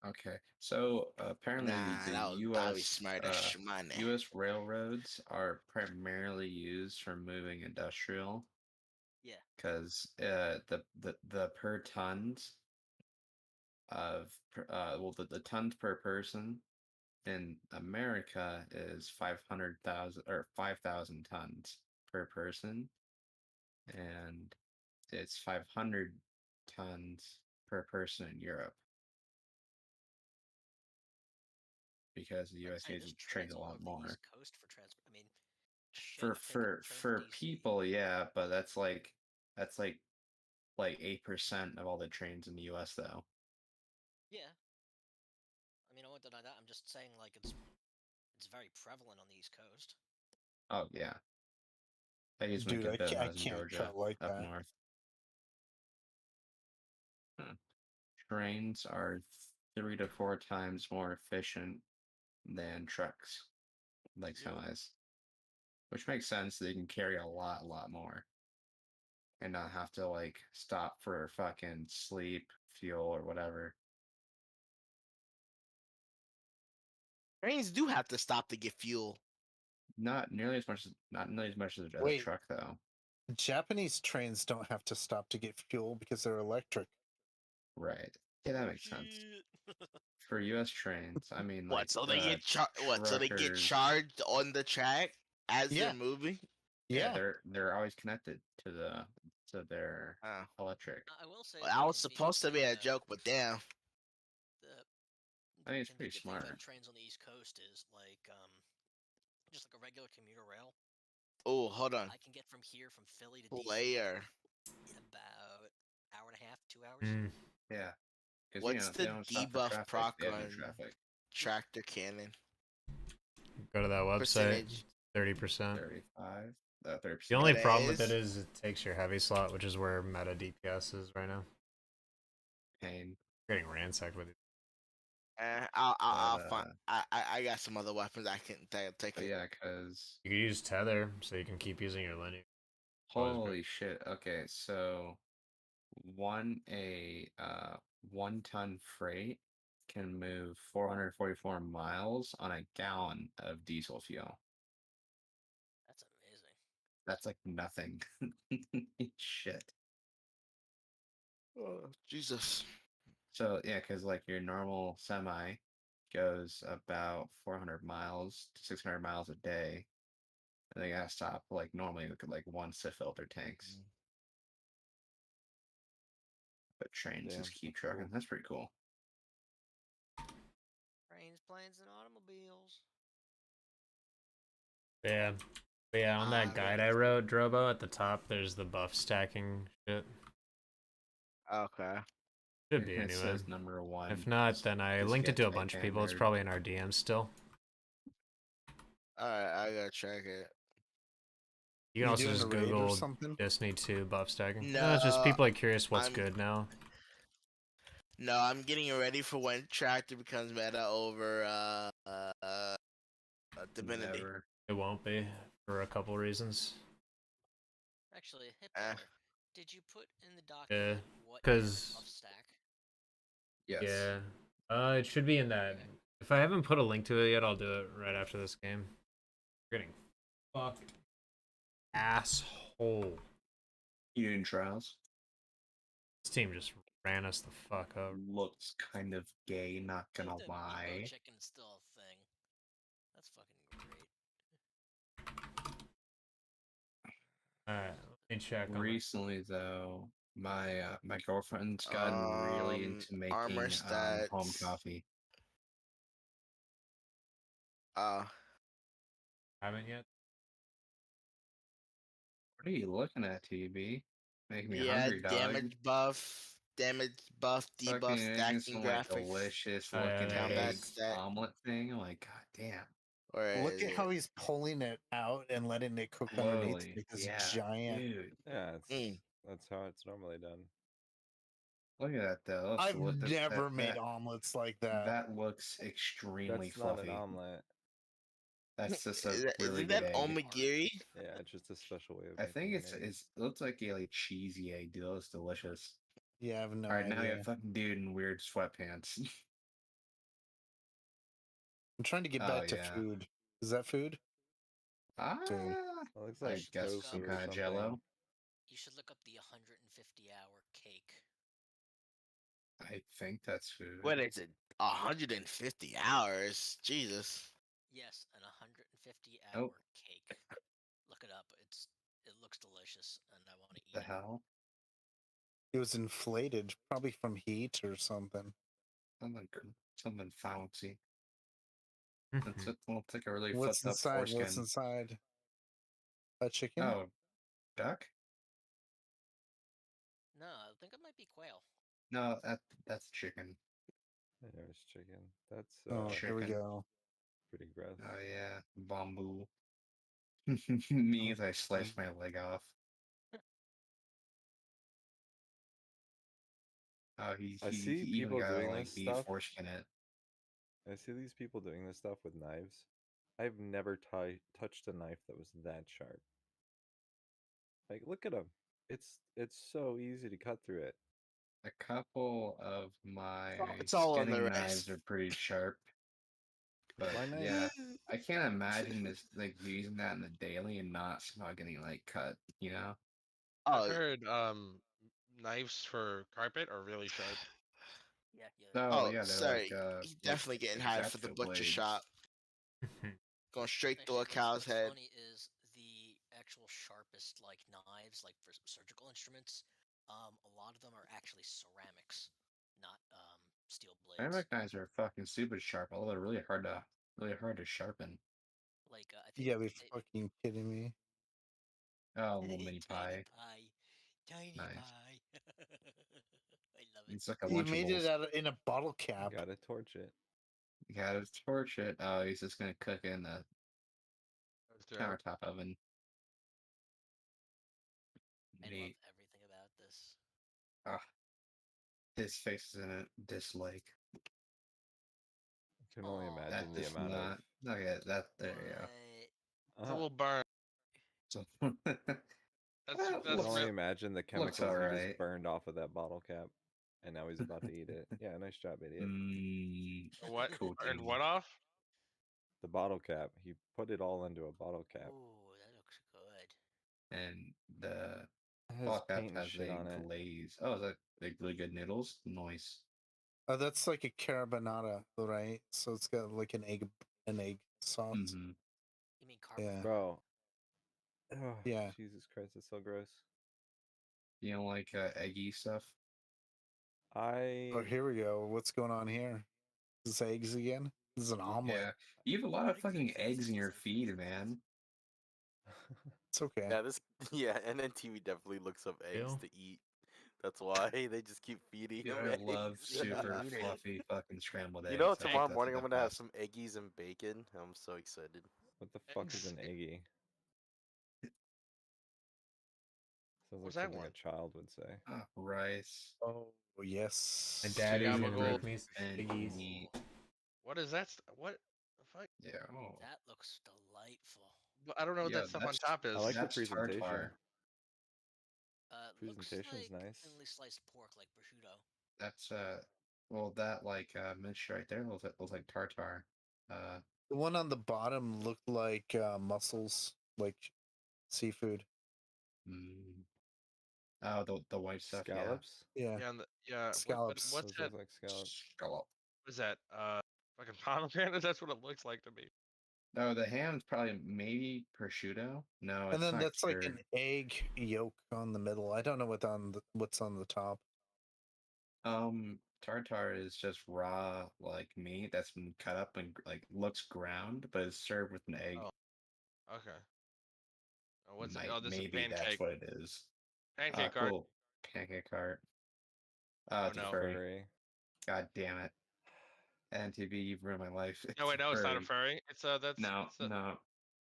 Okay. So apparently Nah, the that was Bobby Smart as money. U.S. railroads are primarily used for moving industrial Yeah. because the per tons of the tons per person in America is 500,000 or 5,000 tons per person, and it's 500 tons per person in Europe because the Like I US say, uses there's trains trains a all lot over the more. East Coast for transport. I mean, shit, For I've taken for a train to for DC. people, yeah, but that's like 8% of all the trains in the US though. Yeah. I mean, I won't deny that. I'm just saying, like, it's very prevalent on the East Coast. Oh yeah. I use make Dude, a bit when I I was in can't Georgia cut like up that. north. Huh. Trains are 3 to 4 times more efficient than trucks, like Really? semis, which makes sense. They can carry a lot more and not have to like stop for fucking sleep, fuel, or whatever. Trains do have to stop to get fuel. Not nearly as much as a Wait. truck though. Japanese trains don't have to stop to get fuel because they're electric. Right. Yeah, that makes sense. Shit. For US trains, I mean like What? So they get what? So they get truckers. charged on the track as Yeah. they're moving? Yeah, Yeah. they're always connected to their Oh. electric. I will say Well, the I was convenient supposed to be thing a about joke, but damn. the I mean, it's pretty convenient thing about smart. trains on the East Coast is like just like a regular commuter rail. Oh, hold on. I can get from here from Philly to DC Player. in about hour and a half, 2 hours. Mm. Yeah, because What's they the don't stop for debuff traffic. proc They have no on traffic. tractor cannon? Go to that website. Percentage. 30%. 35, The 30%. only What it problem with it is? is it takes your heavy slot, which is where meta DPS is right now. Pain. Getting ransacked with it. I'll But find. I got some other weapons I can take but it. yeah, because You can use tether, so you can keep using your lineage. holy shit. Okay, so a 1 ton freight can move 444 miles on a gallon of diesel fuel. That's amazing. That's like nothing. Shit. Oh, Jesus. So yeah, because like your normal semi goes about 400 miles to 600 miles a day, and they gotta stop like normally like once to filter tanks. But trains Damn, just keep that's trucking. cool. That's pretty cool. Trains, planes, and automobiles. Yeah. But yeah, on that guide I wrote, Drobo, at the top, there's the buff stacking shit. Okay. Should be It anyway. says number one. If not, then I just linked it get to a bunch of people. It's Titan probably in our DMs still. Alright, I gotta check it. You can also doing just a raid or Google something? Destiny 2 buff stacking. No, No, it's just people are curious what's I'm good now. no, I'm getting ready for when tractor becomes meta over Divinity. Never. It won't be for a couple reasons. Actually, hit Eh. better. Did you put in the Yeah, document what because buff stack? Yes. yeah, it should be in that. Okay. If I haven't put a link to it yet, I'll do it right after this game. You're getting fucking asshole. You in trials? This team just ran us the fuck over. Looks kind of gay, not gonna The lie. Meatball chicken is still a thing. That's fucking great. Alright, let me check on it. Recently, though, my girlfriend's gotten really into Armor making home stats. coffee. Haven't yet. What are you looking at, TB? Making me Yeah, hungry, dog. damage buff, debuff, Fucking making stacking some like graphics. delicious Oh, yeah, looking there it Combat egg is. stat. omelet thing. I'm like, god damn. Where Look is at it? how he's pulling it out and letting it cook underneath Slowly. like this Yeah, giant. dude. Yeah, Mm. that's how it's normally done. Look at that though. I've That, never that, made that, omelets like that. that looks extremely That's not an fluffy. omelet. That's just a Isn't really good that egg. omagiri? Yeah, it's just a special way of I making think an egg. it looks like a like cheesy egg. Dude, it's delicious. Yeah, I have no All right, now we idea. have fucking dude in weird sweatpants. I'm trying to get Oh, back to yeah. food. Is that food? Ah, It looks I like should guess look some tofu up- or kind of something. jello. You should look up the 150-hour cake. I think that's food. What is it? 150 hours. Jesus. Yes, an 150-hour Oh, cake. Look it up. It looks delicious, and I want to eat the it. hell? It was inflated, probably from heat or something. Something fancy. It's Mhm. it looks like a really What's fucked up inside? What's foreskin. inside? A chicken? Oh, duck? No, I think it might be quail. No, that's chicken. There's chicken. That's Oh, here we Chicken. go. pretty gross. Oh yeah, bamboo. Oh, Me as I sliced my leg off. Oh, I see he even people gotta doing like this be stuff. foreskin it. I see these people doing this stuff with knives. I've never touched a knife that was that sharp. Like, look at them. It's so easy to cut through it. A couple of my It's all on the skinning knives wrist. are pretty sharp, but My knife, yeah, I can't imagine this like using that in the daily and not somehow getting like cut. You know? I've Oh, heard knives for carpet are really sharp. Yeah, yeah. Oh oh, yeah, they're sorry. He's like definitely getting hired for the X-Acto butcher blades. shop. Going straight through Actually, a cow's what's head. funny is the actual sharpest like knives, like for surgical instruments. A lot of them are actually ceramics, not steel blades. Ceramic knives are fucking super sharp, although they're really hard to sharpen. Like I you think gotta be fucking kidding me. Oh, little mini tiny pie, pie, tiny nice. pie. I love it. It's like a You made it Lunchables. out in a bottle you cap. gotta torch it. You gotta torch it. Oh, he's just gonna cook it in the That's dope. countertop oven. I love Neat. everything about this. Ah, his face is in it. Dislike. I can only Aw, That imagine the is amount of. not. Okay, that there you go. what? It's a little burn. So That's I can that's only real. imagine the looks chemicals he just alright. burned off of that bottle cap, and now he's about to eat it. Yeah, nice job, idiot. What burned Coaching. what off? The bottle cap. He put it all into a bottle cap. Ooh, that looks good. And the It has ball cap paint and has shit a on it. glaze. Oh, is that like really good noodles? Nice. Oh, that's like a carbonara, right? So it's got like an egg sauce. Mm-hmm. You mean Yeah. carbonara? Bro. Oh, Yeah. Jesus Christ, it's so gross. You don't like eggy stuff? Oh, here we go. What's going on here? Is this eggs again? This is an omelet. Yeah. You have a lot of fucking eggs in your feed, man. It's okay. Yeah, this yeah, NNTV definitely looks up eggs Ew. to eat. That's why they just keep feeding him I eggs. love super Eat it. fluffy fucking scrambled eggs. You know, I think tomorrow that's morning like I'm the gonna have best. some eggies and bacon. I'm so excited. What the fuck is Eggs. an eggie? Sounds like What's that something one? a child would say. Rice Oh, yes. My daddy's gonna Gabagool. make me some and piggies. meat. What is that? What the fuck? Yeah. Oh. That looks delightful. I don't know what Yeah, that stuff on top is. I like the that's presentation. tartar. Looks Presentation's like nice. thinly sliced pork, like prosciutto. That's well that like mixture right there looks like tartar. The one on the bottom looked like mussels, like seafood. Mm, oh the white stuff, yeah. Scallops? Yeah. Yeah, What Scallops. what's Those that? look like scallops. Scallop. What is that? Fucking pomegranate. That's what it looks like to me. No, the ham's probably maybe prosciutto. No, And it's then not that's like cured. an egg yolk on the middle. I don't know what's on the top. Tartar is just raw like meat that's been cut up and like looks ground, but is served with an egg. Oh, okay. What's it? Oh, this is Maybe that's pancake. what it is. Pancake art. Cool. Pancake heart. Oh It's a no. furry. Furry. God damn it. NTV, you've ruined my life. No, It's wait, a no, it's not a furry. furry. It's No, it's a, no.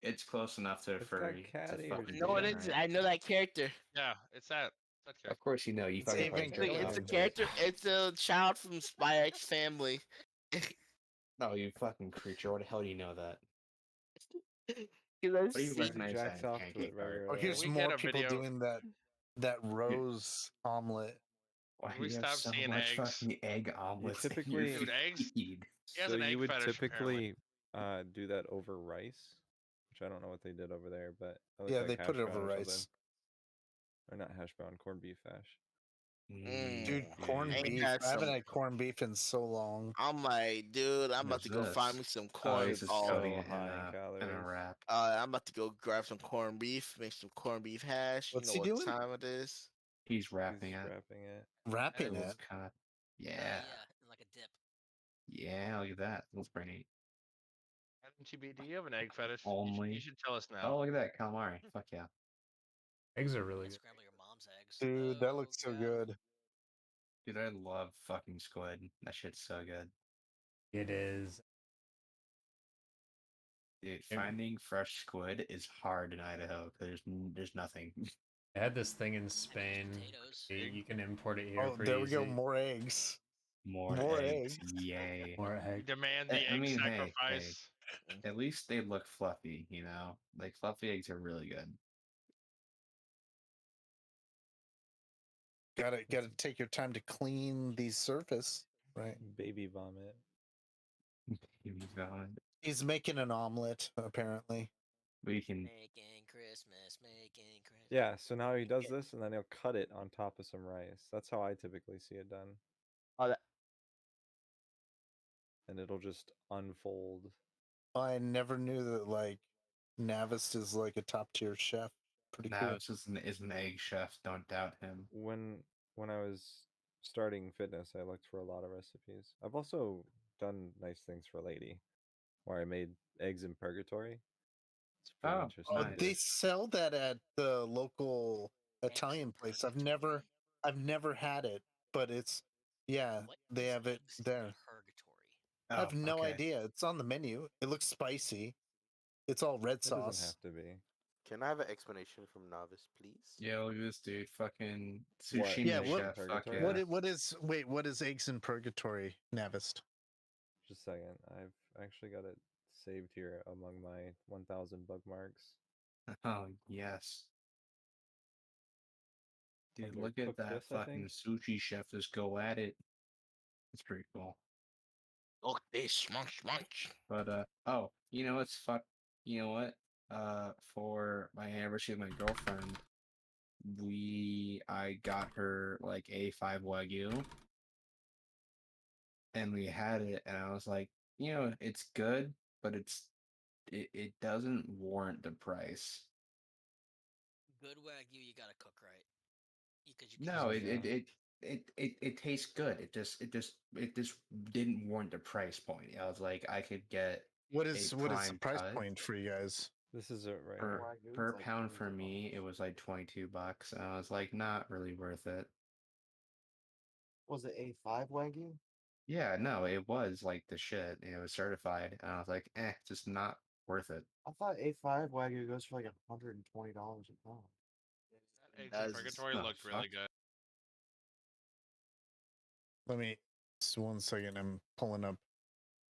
It's close enough to a It's got furry. It's a cat ears, fucking No, it dude. isn't. degenerate. I know that character. yeah, it's that. That Of character. course you know. You It's fucking play Avon character It's a models. character. It's a child from Spy X Family. No, you fucking creature. What the hell do you know that? Because I've What do you seen. He recognize that jacks in off to it pancake art? Oh, regularly. here's We get more a people video. doing that You, rose omelet. why Can do we you have stop so seeing much eggs? fucking egg omelets in your typically- Dude, eggs. feed? He has So an egg you would fetish, apparently. typically do that over rice, which I don't know what they did over there, but it looks Yeah, like they hash put it brown over or rice. something. Or not hash brown, corned beef hash. Dude, corned ain't beef. had I haven't some. had corned beef in so long. I'm like, dude, I'm What about is to go find me this? some Oh, corn. he's just Oh, coating So it high in in a calories. wrap. I'm about to go grab some corned beef, make some corned beef hash. What's you know he what doing? time it is? He's He's wrapping it. wrapping it. Wrapping It looks it. kind of. Yeah. Yeah, like a dip. Yeah, look at that. That's pretty neat. TB, do you have an egg fetish? You Only. should tell us Oh, now. look at that calamari. Fuck yeah. Eggs are You really can good. scramble your mom's eggs. Dude, that Oh, looks so God. good. Dude, I love fucking squid. That shit's so good. It is. Dude, Yeah. finding fresh squid is hard in Idaho because there's nothing. I had this thing in And there's Spain. potatoes. You can import it here Oh, pretty there we go. easy. More eggs. More More eggs. eggs. Yay. More We egg. demand I the egg mean, hey, sacrifice. at least they look fluffy, you know? Like, fluffy eggs are really good. Gotta take your time to clean the surface, right? Baby vomit. He's gone. He's making an omelet, apparently. We can. Making Christmas, making Christmas. Yeah, so now he does this and then he'll cut it on top of some rice. That's how I typically see it done. Oh, that, And it'll just unfold. I never knew that like Navist is like a top tier chef. Pretty Now cool. it's just is an egg chef. Don't doubt him. When I was starting fitness, I looked for a lot of recipes. I've also done nice things for Lady, where I made eggs in purgatory. It's pretty Oh, interesting. Oh, nice. they sell that at the local Eggs Italian place. I've purgatory. never had it, but it's yeah, What they is have it eggs in there. purgatory? I have Oh, no okay. idea. It's on the menu. It looks spicy. It's all red It doesn't sauce. have to be. Can I have an explanation from Novice, please? Yeah, look at this dude. Fucking What, sushi Yeah, eggs in chef. Fuck purgatory? yeah. What is eggs in purgatory, Navist? Just a second. I've actually got it saved here among my 1,000 bookmarks. Oh, yes. Dude, Under look at cook that this, I fucking think. sushi chef just go at it. It's pretty cool. look, this munch munch. But oh, you know what's fuck? You know what? For my anniversary with my girlfriend, I got her like A5 Wagyu, and we had it, and I was like, you know, it's good, but it doesn't warrant the price. Good Wagyu, you gotta cook right. Because you can No, just Yeah. it tastes good. It just didn't warrant the price point. I was like, I could get What a is the prime price cut. point for you guys? This is it right per here. per pound for me. It was like $22, and I was like, not really worth it. Was it A5 Wagyu? Yeah, no, it was like the shit. It was certified, and I was like, just not worth it. I thought A5 Wagyu goes for like $120 a pound. That eggs in Does. purgatory Oh, looked really fuck. good. Let me just 1 second. I'm pulling up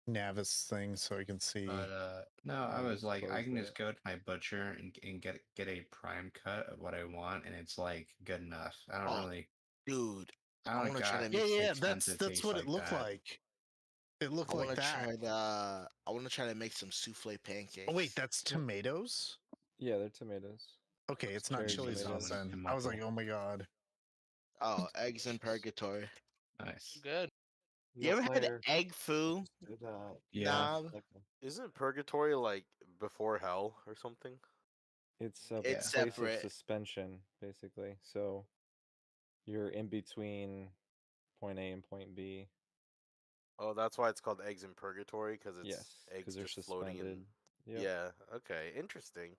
Navis thing so I can see. But no, I I was just like, I closed can just it. go to my butcher and get a prime cut of what I want, and it's like good enough. I don't Oh, really. dude, I I don't want to try got to. Yeah, expensive that's taste what it like looked that. like. It looked I want like to that. try the. I want to try to make some souffle pancakes. Oh wait, that's tomatoes. Yeah, they're tomatoes. Okay, it's not Cherry chili tomatoes. sauce then. I was like, oh my god. Oh, eggs in purgatory. Nice. Good. You ever had Player, egg foo? good, Yeah. Knob? Isn't purgatory like before hell or something? It's a It's place separate. of suspension, basically. So you're in between point A and point B. Oh, that's why it's called eggs in purgatory, because it's Yes, eggs because they're just floating in. suspended. Yep. Yeah. Okay. Interesting.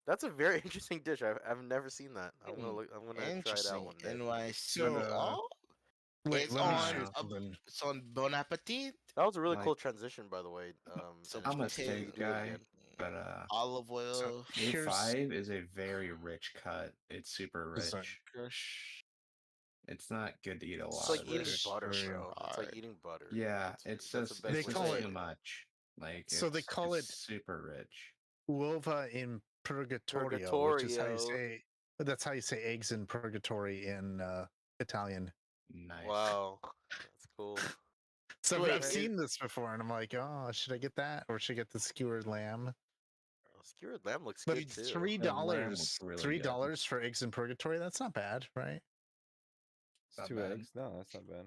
That's a very interesting dish. I've never seen that. I'm gonna look. I'm gonna try it Interesting. out one day. NYC. But, Oh, Wait, it's let me on. show you know. something. It's on Bon Appetit. That was a really Like, cool transition, by the way. Some And I'm a it's nice to see you steak do it guy, again. but Olive So oil. here's A5 is a very rich cut. It's super Design. rich. Crush. It's not good to eat a It's lot like of eating it. butter, Very bro. It's like hard. eating butter. Yeah, it's that's just the best They it's way just to call say it- too it. much. Like So they it's call it's it- super rich. uova in purgatorio, which is how you Purgatorio. say. That's how you say eggs in purgatory in Italian. Nice. Wow, that's cool. So Wait, I've is- seen this before, and I'm like, oh, should I get that or should I get the skewered lamb? Skewered lamb looks But good too. $3, The lamb looks really good. $3 for eggs in purgatory. That's not bad, right? It's Not 2 bad. eggs. No, that's not bad.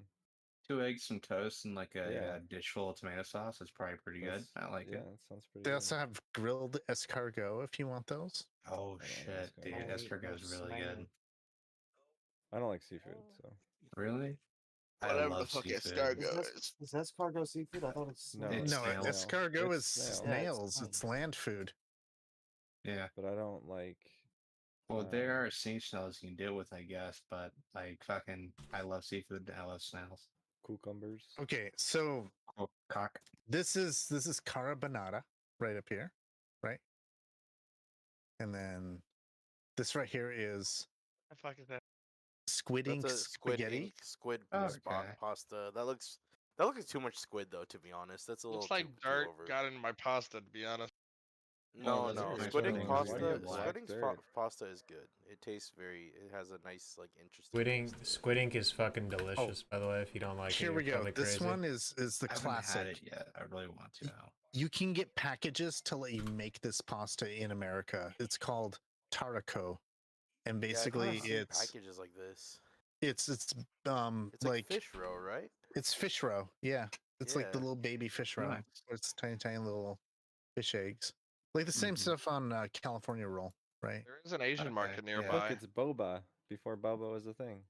2 eggs, some toast, and like a Yeah. dish full of tomato sauce is probably pretty good. That's- I like yeah, it. that sounds pretty They good. also have grilled escargot if you want those. Oh I don't shit, like dude, escargot. escargot is really good. I don't like seafood, so Really? I Whatever the love fuck seafood. escargot is. Is escargot seafood? I thought it's no, It's No, snail. escargot It's is snail. snails. Yeah, It's land food. Yeah. but I don't like. Well, there um, are sea snails you can deal with, I guess, but like fucking, I love seafood. And I love snails. cucumbers. Okay, so Oh, cock. this is carbonara right up here, right? And then this right here is The fuck is that? squid That's ink a squid spaghetti. ink squid Okay. pasta. That looks like too much squid though. To be honest, that's a little Looks like too dirt over. got into my pasta. To be honest. Well, No, those no. are Squid ink things pasta. really black Squid ink dirt. pasta is good. It tastes very. It has a nice like interesting. Squid ink, taste to it. squid ink is fucking delicious, by the way. If you don't like Here it, we you're go. probably This crazy. one is the I haven't had classic. it yet. I really want to. You can get packages to let you make this pasta in America. It's called taraco, and Yeah, basically I've seen it's packages like this. it's It's like like fish roe, right? it's fish roe. Yeah, it's like the Yeah. little baby fish roe. Nice. Where it's tiny, tiny little fish eggs, like the same Mhm. stuff on California roll, right? There is an Asian Okay, market yeah. nearby. Look, it's boba before boba was a thing.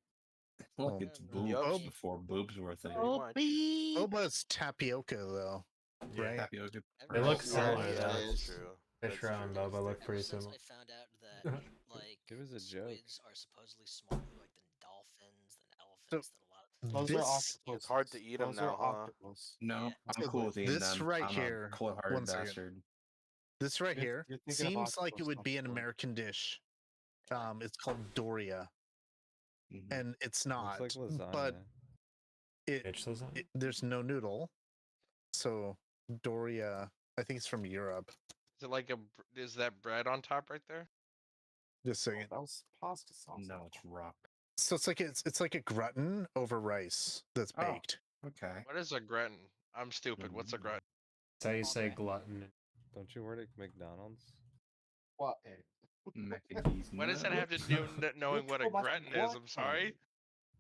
Look, Oh. it's Yeah, boobs Yup. before boobs were a thing. Pretty much. Boba's tapioca though, Yeah. right? Tapioca. They look Right. similar, Yeah, though. that's true. Fish That's roe and true. boba look Ever pretty since similar. I found out that like It was a joke. squids are supposedly smaller like than dolphins, than So elephants, than a lot of Those this are octopuses. octopus. It's hard to eat them Those are now, huh? octopus. No, Yeah. I'm So cool with eating this them. right I'm here, a cold-hearted one second. bastard. This right You're- here you're thinking of seems like it octopus, would not be an squid. American dish. It's called Doria, Mhm. and it's not. Looks like lasagna. But Bitch lasagna? there's no noodle, so Doria. I think it's from Europe. Is it like is that bread on top right there? Just a Oh, second. that was pasta sauce. No, it's rock. So it's like a gratin over rice that's Oh. baked. Okay. What is a gratin? I'm stupid. What's a Mm. gratin? That's how you say glutton. Don't you work at McDonald's? What? Mickey's What does that nuts. have to do knowing what a too much gratin is? I'm sorry.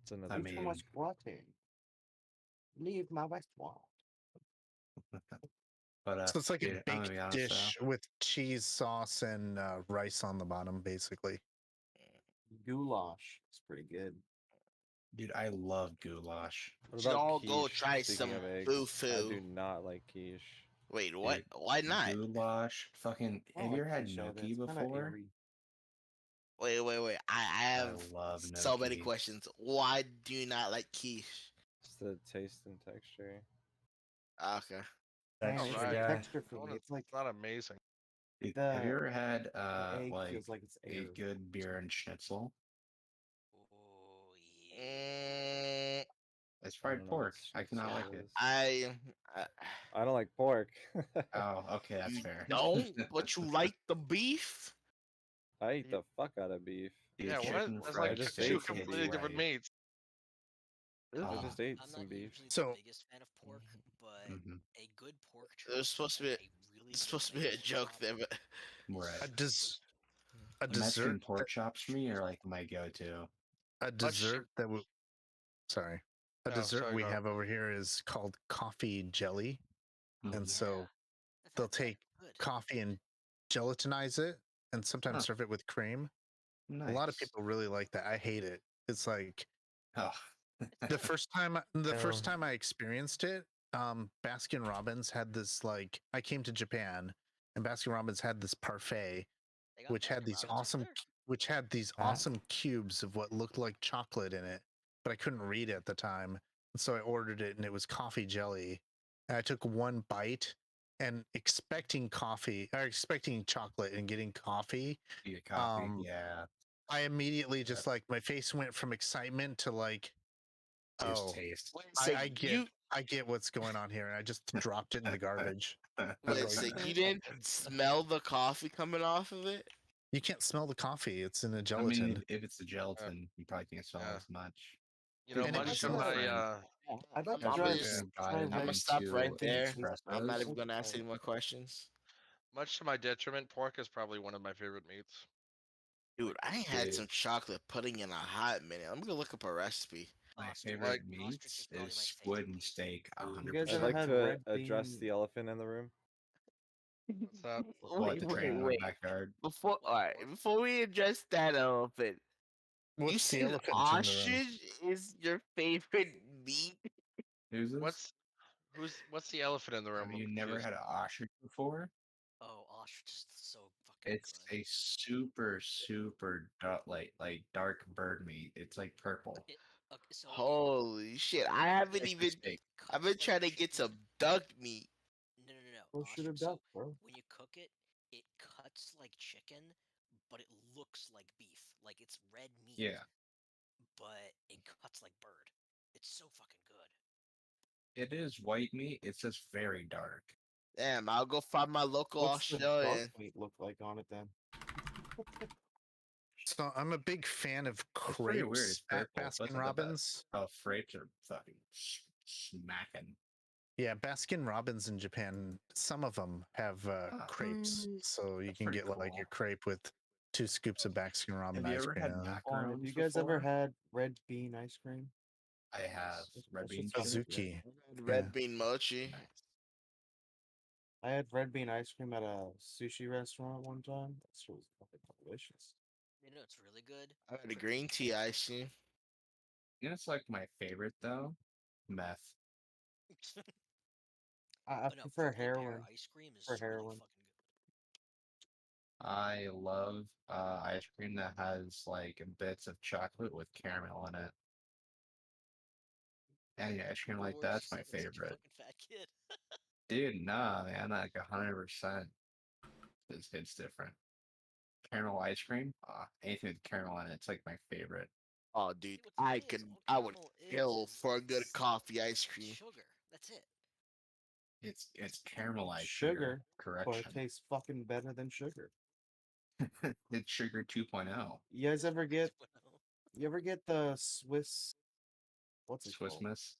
It's another. I Too mean- much glutton. Leave my restaurant. But So it's like dude, a I'm gonna baked be honest, dish with cheese sauce and rice on the bottom, basically. Goulash. It's pretty good. dude, I love goulash. What Y'all go quiche? try Speaking some of eggs, boo-foo. I do not like quiche. Wait, what? Dude, Why not? Goulash. Fucking. I Have like you ever had quiche either. gnocchi It's kinda before? airy. Wait. I have love so many gnocchi. questions. Why do you not like quiche? It's the taste and texture. Okay. Texture it's Alright. the guy. texture for me. Wanna- It's like it's not amazing. Dude, the- have you ever had the egg like feels like it's a airy. good beer and schnitzel? Oh yeah. Mm, It's I fried don't know pork. what I cannot like schnitzel it. is. I I don't like pork. Oh, okay, that's you fair. don't, but you like the beef. I eat the fuck out of beef. Dude, Yeah, what? chicken That's fried like just two ate steak some hits completely you different right. meats. I Ah. just ate I'm some not beef. usually So- the biggest fan of pork, but Mhm. a good pork chop. There's supposed to be with really It's good supposed to be a bacon joke chop, there, but Right. A The Mexican dessert pork chops for me are like my go-to. a dessert that we sorry. A Oh, dessert sorry, we go on. have over here is called coffee jelly. Mhm. And so I've they'll had that. take Good. coffee and gelatinize it and sometimes Huh. serve it with cream. Nice. A lot of people really like that. I hate it. It's like Oh. the first Yeah. time I experienced it, Baskin Robbins had this like I came to Japan and Baskin Robbins had this parfait They got which had Baskin these Robbins over awesome there? Huh? awesome cubes of what looked like chocolate in it, but I couldn't read at the time. And so I ordered it and it was coffee jelly. And I took one bite and expecting chocolate and getting coffee. You get coffee. Um, Yeah. I immediately just like my face went from excitement to like, Just oh, taste. wait, so you I get what's going on here. And I just dropped it in the garbage. I was wait, like, so you didn't smell the coffee coming off of it? you can't smell the coffee. It's in a I gelatin. mean, if it's a gelatin, you probably can't smell Yeah. as much. You know, And it much was to a my friend. I'd like I'm to gonna try. just- try I'm gonna red stop into right there. espressos. I'm not even Espressos? gonna ask any more questions. much to my detriment, pork is probably one of my favorite meats. Dude, I ain't had Dude. some chocolate pudding in a hot minute. I'm gonna look up a recipe. My Ostrich. favorite Like- Ostrich meats is probably is my squid favorite and meat. steak. You guys 100%. I'd ever like had to red address bean? the elephant in the room. What's up? What, the train in my backyard? Before, all right, before we address that elephant, you What's the said elephant in the room? ostrich is your favorite meat? Who's this? What's the elephant in the room? Have I'm you never confused. had an ostrich before? Oh, ostrich is so fucking It's good. a super dark, like dark bird meat. It's like purple. Okay, so Holy shit! I haven't Tastes like even. steak. I've cuts been like trying to get chicken. some duck meat. No. Go shoot a Ostrich. duck, So bro. when you cook it, it cuts like chicken, but it looks like beef. Like it's red meat, Yeah, but it cuts like bird. It's so fucking good. it is white meat. It's just very dark. Damn, I'll go find my local What's the dark Australian. meat look like on it then? So I'm a big fan of It's pretty weird. crepes It's at purple, but it's Baskin not the best. Robbins. Oh, freights are fucking smacking. Yeah, Baskin Robbins in Japan, some of them have crepes, so you That's can pretty get like cool. your crepe with 2 scoops of Baskin Robbins Have you ice ever cream. had Have macarons you guys ever before? had red bean ice cream? I have red That bean shit's too. fucking good. Azuki. Red Yeah. bean mochi. Nice. I had red bean ice cream at a sushi restaurant one time. That shit was fucking delicious. You know, it's really good. I had a green tea ice cream. You know, it's like my favorite though. Meth. I But no, prefer prickly pear heroin. ice cream is For really heroin. fucking good. I love ice cream that has like bits of chocolate with caramel in it. Any ice cream like Lord, that's you my sound like such a favorite. fucking fat kid. Dude, nah, man, like 100%. It's different. Caramel ice cream, anything with caramel in it, it's like my favorite. Oh, See, dude, what the thing is, all I would caramel kill is for a good is coffee ice cream. sugar. That's it. It's caramelized Sugar, but it Correction. tastes fucking better than sugar. It's sugar 2.0. You guys ever get Well, you ever get the Swiss what's it Swiss called? Miss.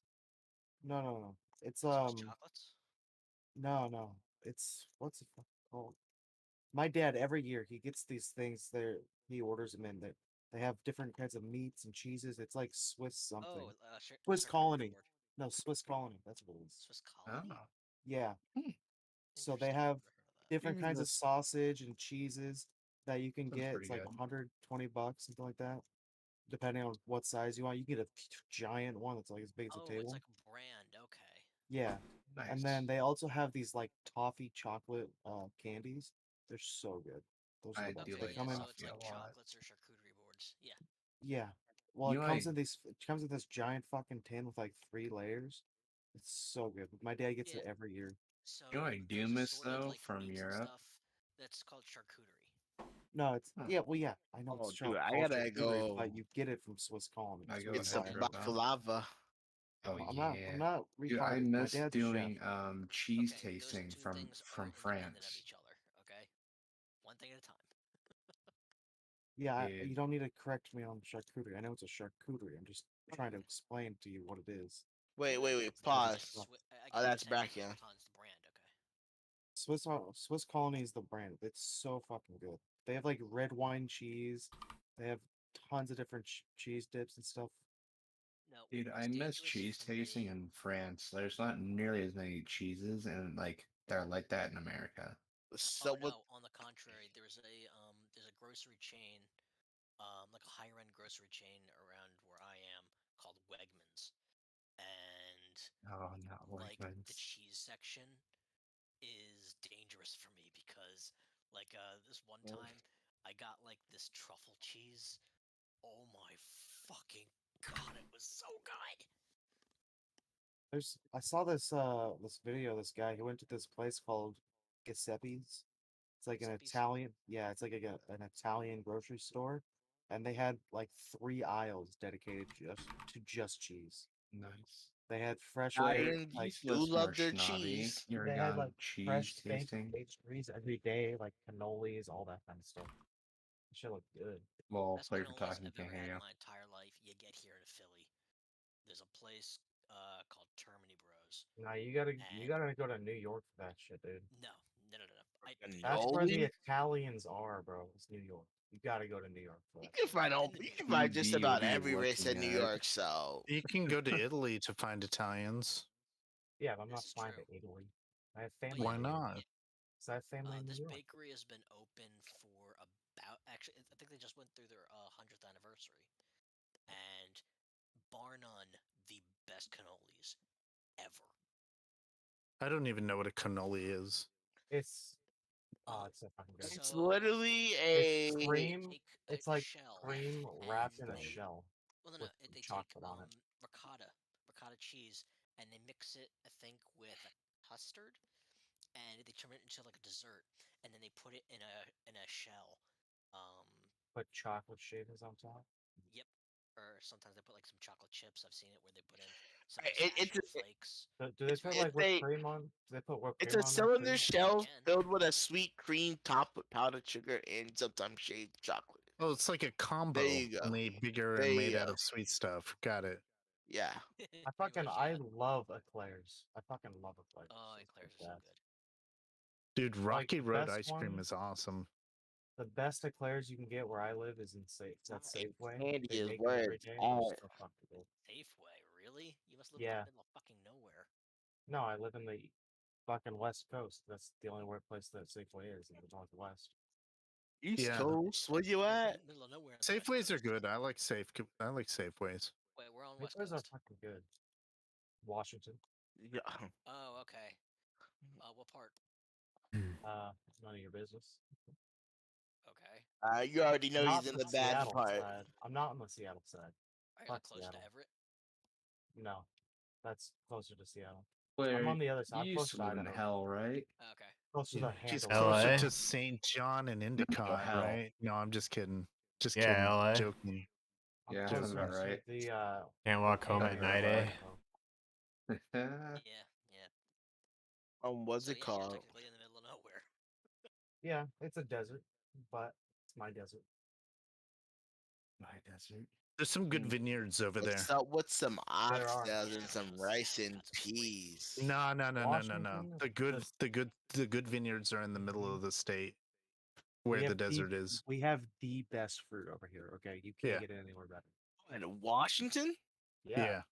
No. It's Swiss chocolates. no. It's what's it called? My dad every year he gets these things there he orders them in that they have different kinds of meats and cheeses. It's like Swiss something. Oh, Swiss charcuterie Colony. board. No, Swiss Colony. That's what it is. Swiss Oh, colony. Yeah. hmm, So they Interesting. have Never heard of that. different Mm, kinds of that's- sausage and cheeses that you can sounds get. pretty It's like good. $120, something like that. Depending on what size you want. You can get a giant one that's like as big as a Oh, table. it's like a brand. Okay. Yeah. Nice. And then they also have these like toffee chocolate candies. They're so good. Those are I the best. do Okay, They like come yeah. in So it's toffee like a lot. chocolates or charcuterie boards. Yeah. yeah. Well, You it know, comes in this giant fucking tin with like 3 layers. It's so good. My dad gets Yeah. it every year. So you know what I do there's miss assorted though like from meats and Europe? stuff that's called charcuterie. No, it's Huh. yeah. I know Oh, it's dude, I called gotta charcuterie, go but you get it from Swiss Colony. I It's go really get ahead, some fire. Drobo. baklava. Oh I'm yeah. not Dude, I retarded. My miss dad's a chef. doing cheese Okay, those tasting two from things are independent of France. each other. Okay, one thing at a time. Yeah, Dude, you don't need to correct me on charcuterie. I know it's a charcuterie. I'm just trying to explain to you what it is. Wait, No, wait, Because it's pause. tough. I Oh, keep that's saying it all Brachia. the time. It's the brand. Okay. Swiss Colony is the brand. It's so fucking good. They have like red wine cheese. They have tons of different cheese dips and stuff. No, dude, I what's miss dangerous cheese for tasting me? in France. There's not nearly as many cheeses and like they're like that in America. So Oh what? no, on the contrary, there's a grocery chain, like a higher end grocery chain around where I am called Wegmans, and Oh, not like the Wegmans. cheese section is dangerous for me because like this one Oh. time I got like this truffle cheese. Oh my fucking god, it was so good. I saw this video. This guy he went to this place called Giuseppe's. It's like an Giuseppe's? Italian, yeah, it's like an Italian grocery store, and they had like 3 aisles dedicated to just cheese. Nice. They had fresh Hey, baked Italians like do useless more love their snobby. cheese. You ever they had gone like fresh cheese baked tasting? pastries every day, like cannolis, all that kind of stuff. It should look good. Well, Best play for cannolis talking, I've can't ever hear had you. in my entire life. You get here to Philly. There's a place called Termini Bros. Nah, you And gotta go to New York for that shit, dude. no. That's where the Cannoli? Italians are, bro. It's New York. You gotta go to New York for You that. can shit. find Been to you New can York. find just TB, what about are you every race in looking New at? York. So You can go to Italy to find Italians. Yeah, but I'm not This is flying true. to Italy. I have But family. Why in yeah, New York. not? yeah, 'Cause I have family in New this York. bakery has been open for about actually. I think they just went through their 100th anniversary, and bar none, the best cannolis ever. I don't even know what a cannoli is. It's Uh, it's so fucking good. it's So literally It's a cream. take It's a like shell cream and wrapped in a they shell well no with no they take chocolate on it. ricotta cheese and they mix it I think with a custard and they turn it into like a dessert and then they put it in a shell. Um, Put chocolate shavings on top. yep. Or sometimes they put like some chocolate chips. I've seen it where they put in some it's pistachio a, flakes. Do they put like it's whipped a cream on? Do they put whipped it's cream a on there cylinder too? shell Can. filled with a sweet cream topped with powdered sugar and sometimes shaved chocolate. Oh, it's like a combo, There you go. only bigger There and you made out go. of sweet stuff. Got it. Yeah. Pretty much, I yeah. love eclairs. I fucking love eclairs. Oh, It's the eclairs are so best. good. Dude, Like Rocky the Road best ice cream one, is awesome. the best eclairs you can get where I live is in that Safeway. Candy They is make them where every it's day. They're at. so fucking good. Safeway, really? You must live in Yeah. the middle of fucking nowhere. No, I live in the fucking West Coast. That's the only place that Safeway is in the Northwest. East Yeah. Coast, where you Yeah, at? middle of nowhere on the West Safeways are Coast. good. I like Safeways. Wait, we're on West Safeways are Coast. fucking good. Washington. Yeah. Oh, okay. What part? It's none of your business. Okay. You already know Not he's in the the bad Seattle part. side. I'm not on the Seattle side. Are you Fuck like close Seattle. to Everett? No, that's closer to Seattle. Where I'm on the other side. you I'm used close to to live in Idaho. hell, right? Okay. Close to the She's handle. closer LA? to St. John and Endicott, hell. right? No, I'm just kidding. Just Yeah, kidding. LA. Joking. I'm Yeah, closer sounds about to right. the Can't walk home Got at your night, LA. eh? Idaho. Yeah. What's So it yeah, you're called? technically in the middle of nowhere. Yeah, it's a desert, but it's my desert. My desert. There's some good Mm. vineyards over there. What's up with some There are. oxtails Yeah, and some no, rice Seattle's and got some great peas? food. No. Washington, The good vineyards are in the middle of the state where we the have desert is. We have the best fruit over here. Okay, you can't Yeah. get it anywhere better. In Washington? Yeah. Yeah.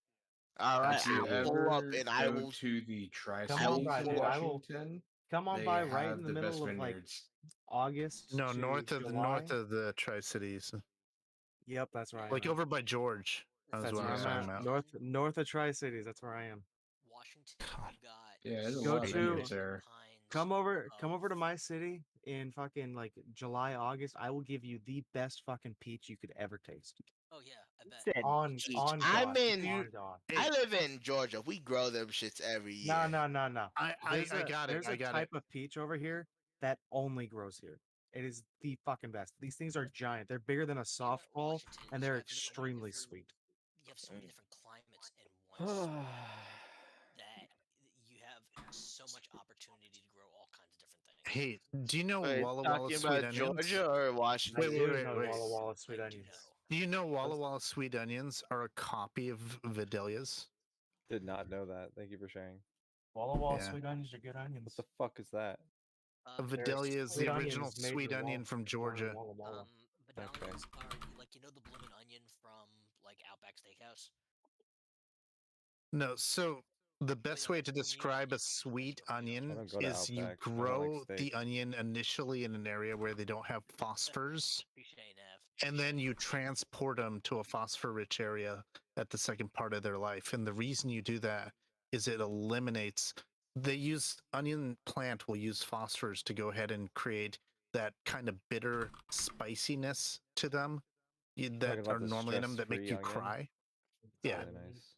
All right, If you I'll pull up ever and I go will. to the Come on tri-state by, for dude. Washington, Come on they by right in have the the best middle of like vineyards. August No, to north July. of the Tri Cities, Yep, that's where I like am. over by George. That's That's what where I was I'm talking at. about. North of Tri Cities. That's where I am. Washington, God. you got Yeah, there's a Go lot of to- vineyards there. pines. Come over to of- my city in fucking like July, August. I will give you the best fucking peach you could ever taste. Oh yeah, I bet. Said On peach. on I'm God. in. On God. I live in Georgia. We grow them shits every year. No. I got it. There's I a got type it. of peach over here that only grows here. It is the fucking best. These things are giant. They're bigger than a Yeah, but softball, Washington, and you they're have so many extremely different- sweet. You have so many different climates in one state that you have so much opportunity to grow all kinds of different things. Hey, do you know Wait, Walla Walla talking sweet about onions? Georgia or Washington? I Wait, do wait, know wait. Walla Walla sweet I do onions. know. Do you know Walla Walla sweet onions are a copy of Vidalia's? Did not know that. Thank you for sharing. Walla Walla Yeah. sweet onions are good onions. What the fuck is that? Vidalia is sweet the onion original is made sweet with onion from Georgia. Walla Walla. Medallions are like the bloomin' onion from like Outback Steakhouse. No, so the best no, way that's to Bloomin' describe Onion. a sweet onion don't go to is you Outback. I don't like grow steak. the onion initially in an area where they don't have phosphors, Touche, Nav. and then you transport them to a phosphor-rich area at the second part of their life. And the reason you do that is it eliminates. They use onion plant will use phosphors to go ahead and create that kind of bitter spiciness to them Talking that about are the normally in them that make stress-free you onion? cry. It's Yeah. Really nice.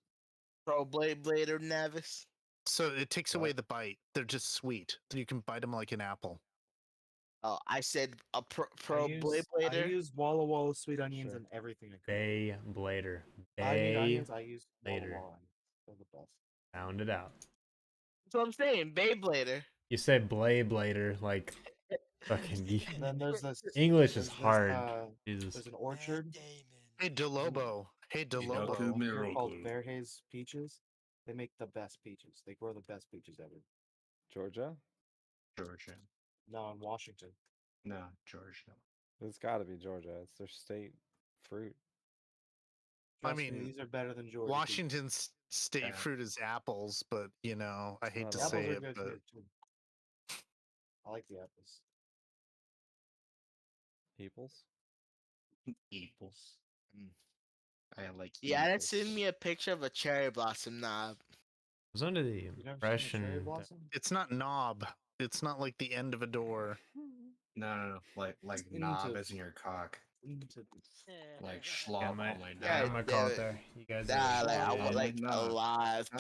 Pro Blade Blader Navis. So it takes away What? the bite. They're just sweet. You can bite them like an apple. Oh, I said a pro I Blade I Blader. use Walla Walla sweet onions Sure. in everything I cook. Bay Blader. I need Bay onions. I use Walla later. Walla onions. They're the best. Found it out. That's what I'm saying. Beyblader. You say Blay Blader like fucking. And then there's this English is there's this, hard. Jesus. There's an orchard Hey, DeLobo. Hey, Inoku DeLobo. Miracle. called Verges Peaches. They make the best peaches. They grow the best peaches ever. Georgia? Georgia. No, in Washington. No, Georgia. It's got to be Georgia. It's their state fruit. Trust mean, me, these are better than Georgia. Washington's state Yeah. fruit is apples, but you know, I It's hate not to The all. apples say are it, good but here too. I like the apples. Peoples. Eeples. I like. Yeah, didn't Eeples. send me a picture of a cherry blossom knob. I was under the You never seen a cherry impression that blossom? it's not knob. It's not like the end of a door. No, like It's knob into- as in your cock. into Like yeah, schlop my, all the way yeah, down. I'm gonna call it there. You guys Nah, are like I Oh want my like a God. live I